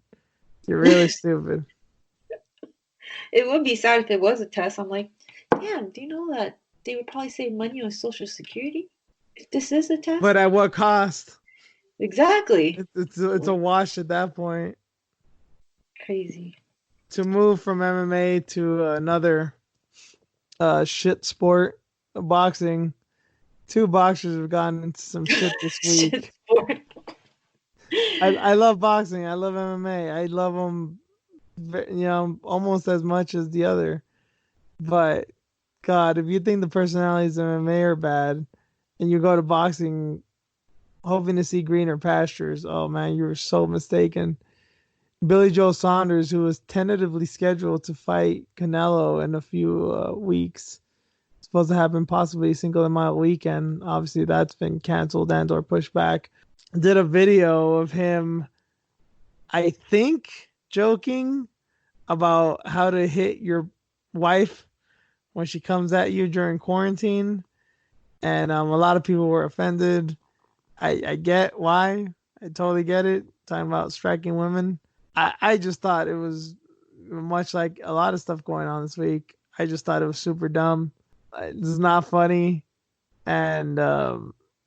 You're really stupid. It would be sad if it was a test. I'm like, damn, do you know that they would probably save money on Social Security if this is a test? But at what cost? Exactly. It's a wash at that point. Crazy. To move from MMA to another shit sport, boxing. 2 boxers have gotten into some shit this week. I love boxing. I love MMA. I love them, almost as much as the other. But God, if you think the personalities of MMA are bad, and you go to boxing hoping to see greener pastures, oh man, you were so mistaken. Billy Joe Saunders, who was tentatively scheduled to fight Canelo in a few weeks, supposed to happen possibly Cinco de Mayo weekend. Obviously, that's been canceled and or pushed back. Did a video of him, I think, joking about how to hit your wife when she comes at you during quarantine. And a lot of people were offended. I get why. I totally get it. Talking about striking women. I just thought it was much like a lot of stuff going on this week. I just thought it was super dumb. It's not funny. And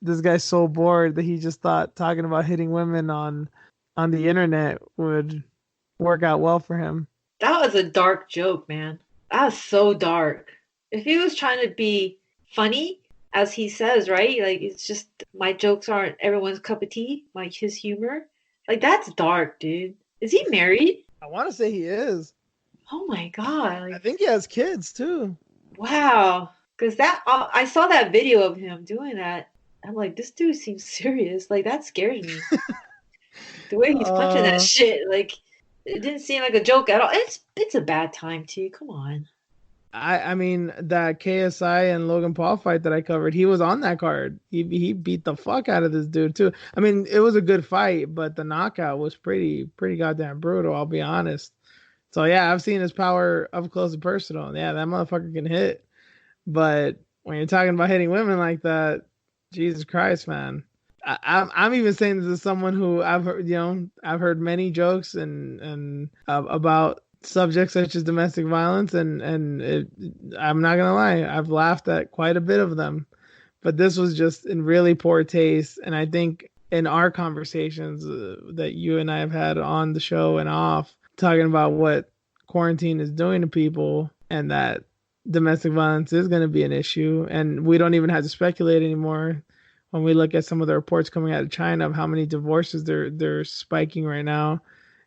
this guy's so bored that he just thought talking about hitting women on the internet would work out well for him. That was a dark joke, man. That was so dark. If he was trying to be funny, as he says, right? Like, it's just, my jokes aren't everyone's cup of tea, like his humor. Like, that's dark, dude. Is he married? I want to say he is. Oh my God. Like, I think he has kids too. Wow. Because I saw that video of him doing that. I'm like, this dude seems serious. Like, that scares me. The way he's punching that shit, like, it didn't seem like a joke at all. It's a bad time too. Come on. I mean, that KSI and Logan Paul fight that I covered, he was on that card. He beat the fuck out of this dude too. I mean, it was a good fight, but the knockout was pretty goddamn brutal, I'll be honest. So yeah, I've seen his power up close and personal. Yeah, that motherfucker can hit. But when you're talking about hitting women like that, Jesus Christ, man. I'm even saying this as someone who I've heard many jokes and about subjects such as domestic violence, and I'm not gonna lie, I've laughed at quite a bit of them, but this was just in really poor taste. And I think in our conversations that you and I have had on the show and off, talking about what quarantine is doing to people and that domestic violence is going to be an issue, and we don't even have to speculate anymore when we look at some of the reports coming out of China of how many divorces they're spiking right now,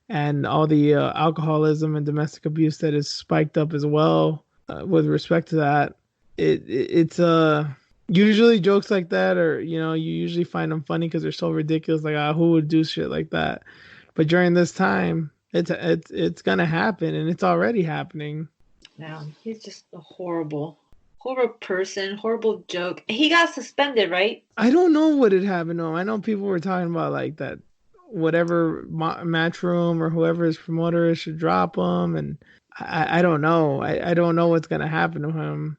and all the alcoholism and domestic abuse that is spiked up as well with respect to that. It's Usually jokes like that, or you usually find them funny because they're so ridiculous. Like, who would do shit like that? But during this time, it's gonna happen, and it's already happening. Yeah, he's just a horrible person, horrible joke. He got suspended, right? I don't know what had happened to him. I know people were talking about like that, whatever Matchroom or whoever his promoter is should drop him, and I don't know. I don't know what's gonna happen to him.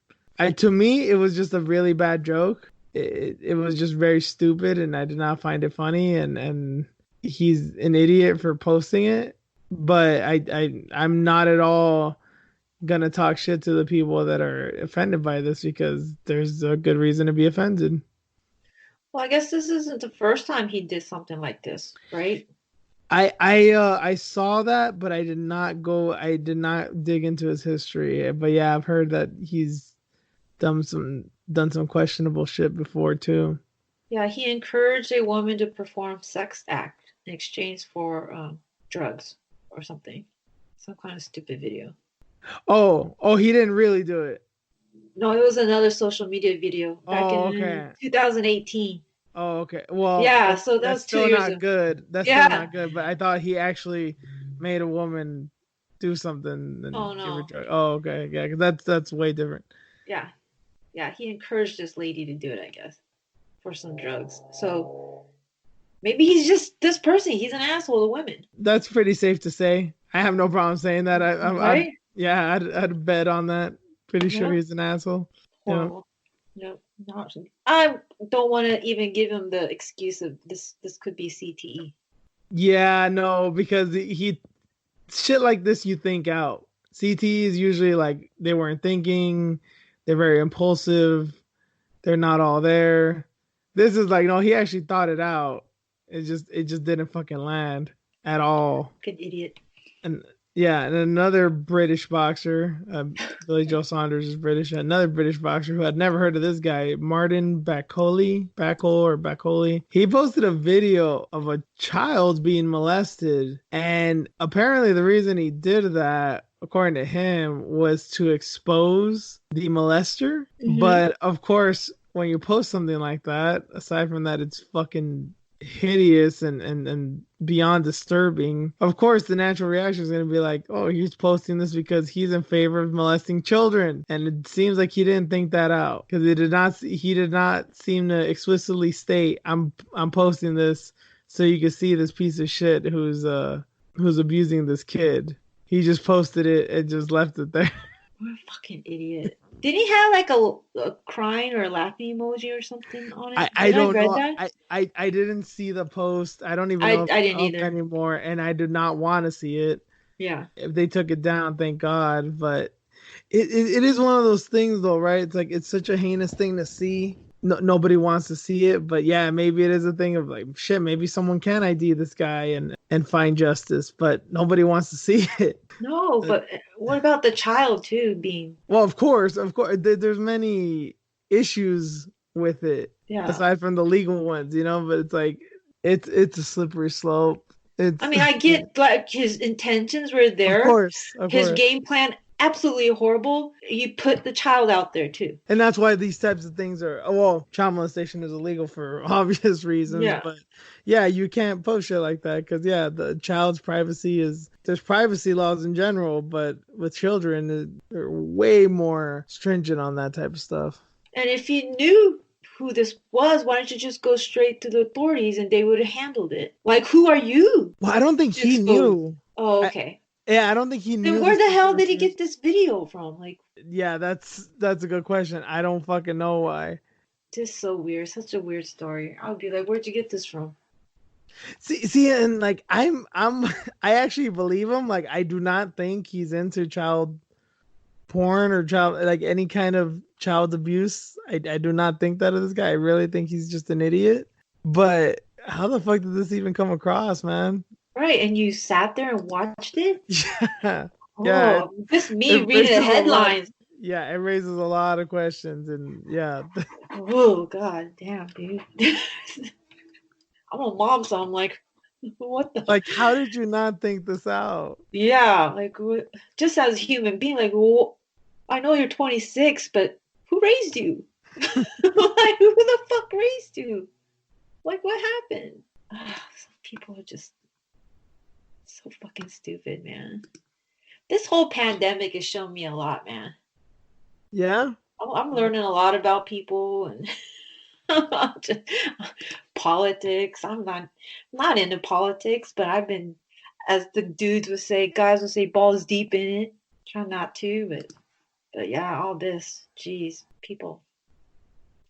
To me, it was just a really bad joke. It was just very stupid, and I did not find it funny. And he's an idiot for posting it. But I'm not at all gonna talk shit to the people that are offended by this because there's a good reason to be offended. Well, I guess this isn't the first time he did something like this, right? I saw that, but I did not dig into his history. But yeah, I've heard that he's done some questionable shit before too. Yeah, he encouraged a woman to perform sex act in exchange for drugs or something. Some kind of stupid video. Oh, he didn't really do it. No, it was another social media video back in 2018. Oh, okay. Well, yeah, so that's still 2 years not good. That's still not good. But I thought he actually made a woman do something. And oh no. Give her drugs. Oh, okay. Yeah, because that's way different. Yeah, he encouraged this lady to do it, I guess, for some drugs. So maybe he's just this person. He's an asshole to women. That's pretty safe to say. I have no problem saying that. Right? I'd bet on that. Pretty sure he's an asshole. Horrible. No, not. I don't want to even give him the excuse of this. This could be CTE. Yeah, no, because shit like this you think out. CTE is usually like they weren't thinking. They're very impulsive. They're not all there. This is like, no, he actually thought it out. It just didn't fucking land at all. Good idiot. And yeah, and another British boxer, Billy Joe Saunders is British. Another British boxer who I'd never heard of this guy, Martin Bakole. He posted a video of a child being molested, and apparently the reason he did that, according to him, was to expose the molester. Mm-hmm. But of course, when you post something like that, aside from that, it's fucking hideous and beyond disturbing. Of course, the natural reaction is going to be like, oh, he's posting this because he's in favor of molesting children. And it seems like he didn't think that out, because he did not seem to explicitly state, I'm posting this so you can see this piece of shit who's abusing this kid. He just posted it and just left it there. What a fucking idiot. Did he have like a crying or a laughing emoji or something on it? I don't know. I didn't see the post. I don't even know if I didn't either anymore, and I did not want to see it. Yeah. If they took it down, thank God. But it is one of those things, though, right? It's like it's such a heinous thing to see. No, nobody wants to see it, but yeah, maybe it is a thing of like, shit, maybe someone can ID this guy and find justice, but nobody wants to see it. No, but what about the child too being? Well, of course, there's many issues with it, aside from the legal ones, but it's like it's a slippery slope. I get like his intentions were there. Of course. His game plan absolutely horrible. You put the child out there too, and that's why these types of things are child molestation is illegal for obvious reasons. Yeah. But yeah, you can't post shit like that because the child's privacy there's privacy laws in general, but with children they're way more stringent on that type of stuff. And if you knew who this was, why don't you just go straight to the authorities and they would have handled it? Like, who are you? Well, I don't think he knew. Oh, okay. I don't think he knew. Then where the hell did he get this video from? Like, yeah, that's a good question. I don't fucking know why. Just so weird. Such a weird story. I would be like, where'd you get this from? See, and like I actually believe him. Like, I do not think he's into child porn or child, like any kind of child abuse. I do not think that of this guy. I really think he's just an idiot. But how the fuck did this even come across, man? Right, and you sat there and watched it? Yeah. Oh, yeah. Just me reading the headlines. Yeah, it raises a lot of questions, and yeah. Oh, god damn, dude. I'm a mom, so I'm like, what the? Like, how did you not think this out? Yeah, like, just as a human being, like, well, I know you're 26, but who raised you? Like, who the fuck raised you? Like, what happened? Some people are just so fucking stupid, man. This whole pandemic has shown me a lot, man. Yeah. I'm learning a lot about people and politics. I'm not into politics, but I've been, as the dudes would say, guys would say, balls deep in it. Try not to, but yeah, all this, geez, people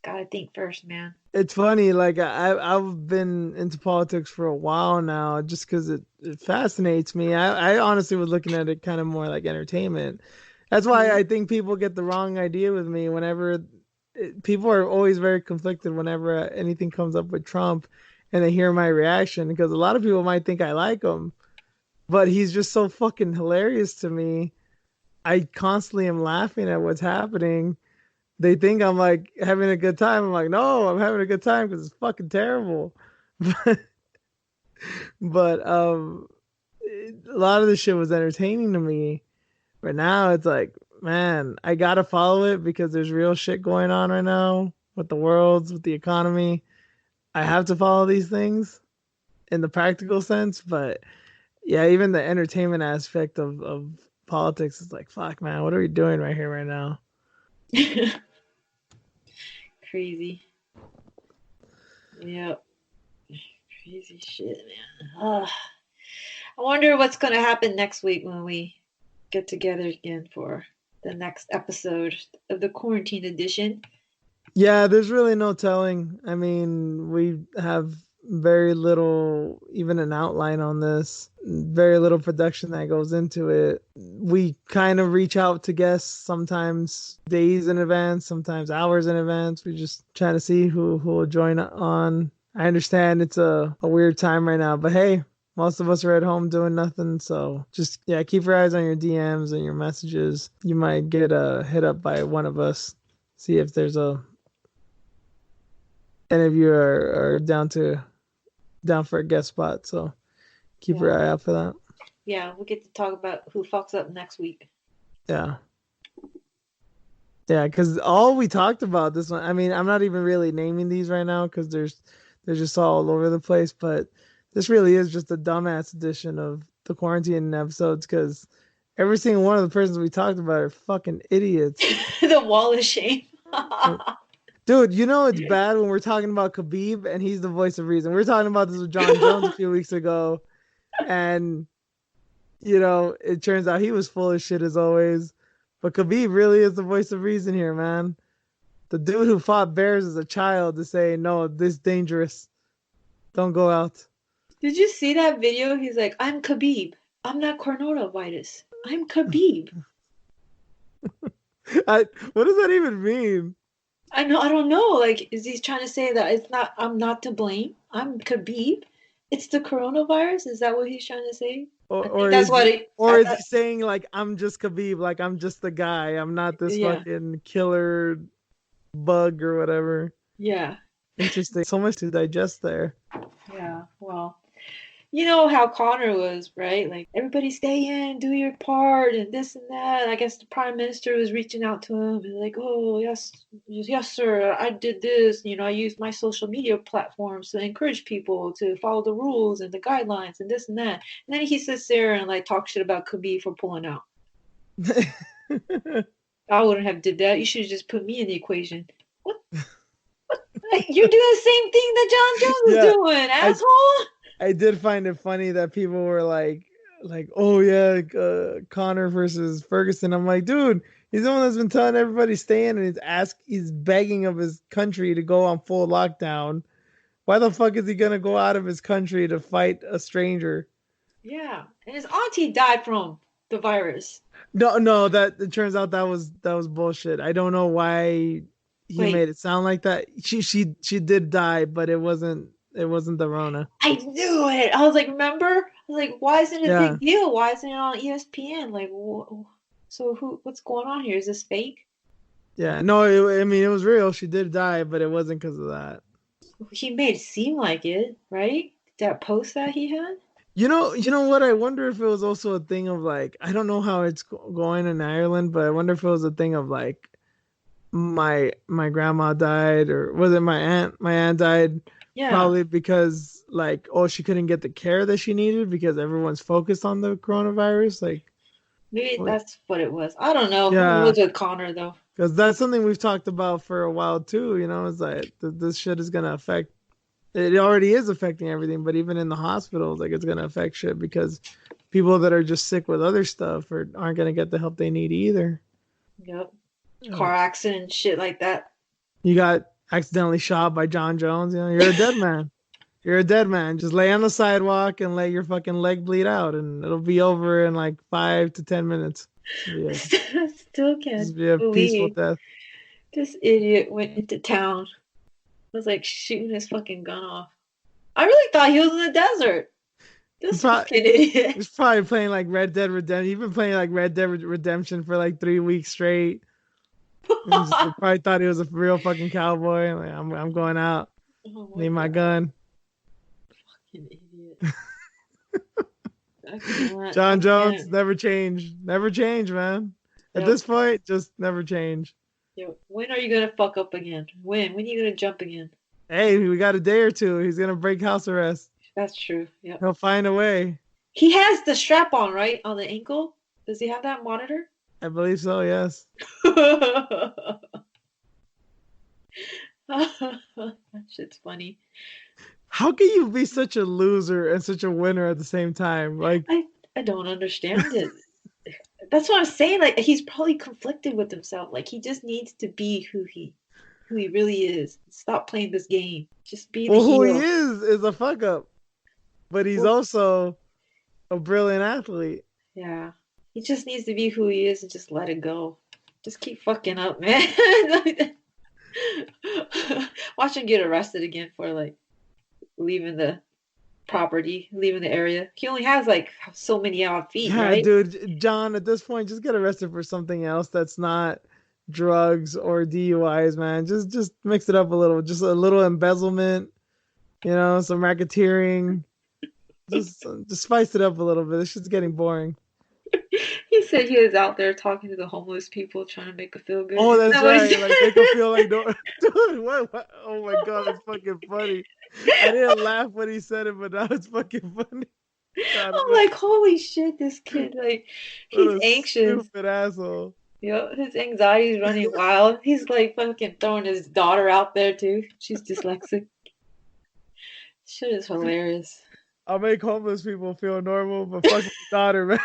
gotta think first, man. It's funny, like I've been into politics for a while now, just because it fascinates me. I honestly was looking at it kind of more like entertainment. That's why Mhm. I think people get the wrong idea with me whenever people are always very conflicted whenever anything comes up with Trump, and they hear my reaction, because a lot of people might think I like him, but he's just so fucking hilarious to me. I constantly am laughing at what's happening. They think I'm like having a good time. I'm like, no, I'm having a good time because it's fucking terrible. But a lot of this shit was entertaining to me. But now it's like, man, I gotta follow it because there's real shit going on right now with the worlds, with the economy. I have to follow these things in the practical sense. But yeah, even the entertainment aspect of politics is like, fuck, man, what are we doing right here, right now? Crazy. Yep. Crazy shit, man. I wonder what's going to happen next week when we get together again for the next episode of the quarantine edition. Yeah, there's really no telling. I mean, we have very little, even an outline on this, very little production that goes into it. We kind of reach out to guests sometimes days in advance, sometimes hours in advance. We just try to see who will join on. I understand it's a weird time right now, but hey, most of us are at home doing nothing. So just, yeah, keep your eyes on your DMs and your messages. You might get hit up by one of us. See if there's any of you are down for a guest spot. So keep your eye out for that. Yeah, we'll get to talk about who fucks up next week. Yeah. Yeah, because all we talked about this one, I mean, I'm not even really naming these right now because they're just all over the place, but this really is just a dumbass edition of the quarantine episodes because every single one of the persons we talked about are fucking idiots. The wall of shame. Dude, you know it's bad when we're talking about Khabib and he's the voice of reason. We were talking about this with John Jones a few weeks ago, and it turns out he was full of shit as always. But Khabib really is the voice of reason here, man. The dude who fought bears as a child to say, no, this is dangerous. Don't go out. Did you see that video? He's like, I'm Khabib. I'm not coronavirus. I'm Khabib. What does that even mean? I don't know. Like, is he trying to say that I'm not to blame? I'm Khabib. It's the coronavirus? Is that what he's trying to say? I think that's what is he saying like I'm just Khabib, like I'm just the guy. I'm not this fucking killer bug or whatever. Yeah. Interesting. So much to digest there. Yeah. Well, you know how Connor was, right? Like, everybody stay in, do your part, and this and that. I guess the prime minister was reaching out to him and like, oh, yes, sir, I did this. I used my social media platforms to encourage people to follow the rules and the guidelines and this and that. And then he sits there and like talks shit about Khabib for pulling out. I wouldn't have did that. You should have just put me in the equation. What? You're doing the same thing that John Jones is doing, asshole. I did find it funny that people were like, oh yeah, Connor versus Ferguson. I'm like, dude, he's the one that's been telling everybody stay in, and he's begging of his country to go on full lockdown. Why the fuck is he gonna go out of his country to fight a stranger? Yeah, and his auntie died from the virus. No, that it turns out that was bullshit. I don't know why he made it sound like that. She did die, but it wasn't the Rona. I knew it. I was like, remember? I was like, why isn't it a big deal? Why isn't it on ESPN? Like, so what's going on here? Is this fake? Yeah, no, it was real. She did die, but it wasn't because of that. He made it seem like it, right? That post that he had? You know what? I wonder if it was also a thing of like, I don't know how it's going in Ireland, but I wonder if it was a thing of like, my grandma died, or was it my aunt? My aunt died Yeah. probably because like, oh, she couldn't get the care that she needed because everyone's focused on the coronavirus. Like, Maybe what- that's what it was. I don't know. Yeah. It was with Connor though. because that's something we've talked about for a while too. You know, is that this shit is gonna affect. It already is affecting everything, but even in the hospitals, like it's gonna affect shit because people that are just sick with other stuff aren't gonna get the help they need either. Yep. Yeah. Car accident, shit like that. You got accidentally shot by John Jones, you know, you're a dead man. You're a dead man. Just lay on the sidewalk and let your fucking leg bleed out, and it'll be over in like 5 to 10 minutes. Yeah, Still can't just be a peaceful believe death. this idiot went into town. Was like shooting his fucking gun off. I really thought he was in the desert. This fucking idiot. He's probably playing like Red Dead Redemption. He's been playing like Red Dead Redemption for like 3 weeks straight. He probably thought he was a real fucking cowboy. Like, I'm going out. Oh Need my God, gun. fucking idiot. I can't- John I Jones can't. never change. Never change, man. At Yep. this point, just never change. Yo, when are you gonna fuck up again? When? When are you gonna jump again? Hey, we got a day or two. He's gonna break house arrest. That's true. Yeah. He'll find a way. He has the strap on, right? On the ankle? Does he have that monitor? I believe so, yes. That shit's funny. How can you be such a loser and such a winner at the same time? Like, I don't understand it. That's what I'm saying. Like he's probably conflicted with himself. Like he just needs to be who he really is. Stop playing this game. Just be the well, who hero. he is a fuck up. But he's Well- also a brilliant athlete. Yeah. He just needs to be who he is and just let it go. Just keep fucking up, man. Watch him get arrested again for like leaving the property, leaving the area. He only has like so many odd feet, Yeah, right? dude, John, at this point, just get arrested for something else that's not drugs or DUIs, man. Just mix it up a little. Just a little embezzlement, you know, some racketeering. Just spice it up a little bit. This shit's getting boring. He said he was out there talking to the homeless people, trying to make them feel good. Oh, Isn't that's that what he right. said? Like make them feel like no. Dude, what? Oh my god, that's fucking funny. I didn't laugh when he said it, but now it's fucking funny. God, I'm like, holy shit, this kid, like, what he's a anxious. Stupid asshole. Yo, his anxiety's running wild. He's like fucking throwing his daughter out there too. She's dyslexic. Shit is hilarious. I'll make homeless people feel normal, but fuck my daughter, man.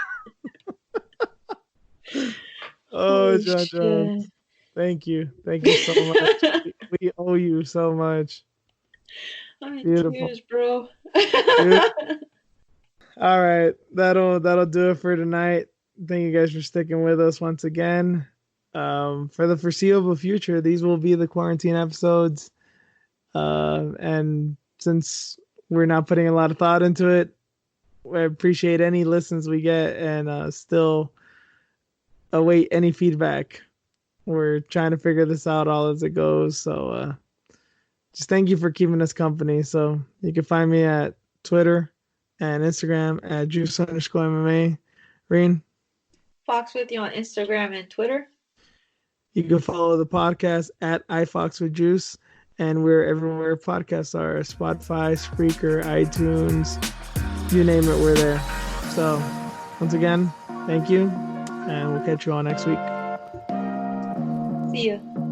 Oh, Holy John Jones. shit. Thank you so much. We owe you so much. I'm in Beautiful. tears, bro. All right, that'll do it for tonight. Thank you guys for sticking with us once again. For the foreseeable future, these will be the quarantine episodes. And since we're not putting a lot of thought into it, I appreciate any listens we get, and still await any feedback. We're trying to figure this out all as it goes. So just thank you for keeping us company. So you can find me at Twitter and Instagram at Juice_MMA. Reen, Fox with you on Instagram and Twitter. you can follow the podcast at iFoxWithJuice, and we're everywhere podcasts are: Spotify, Spreaker, iTunes, you name it, we're there. So once again, thank you, and we'll catch you all next week. See ya.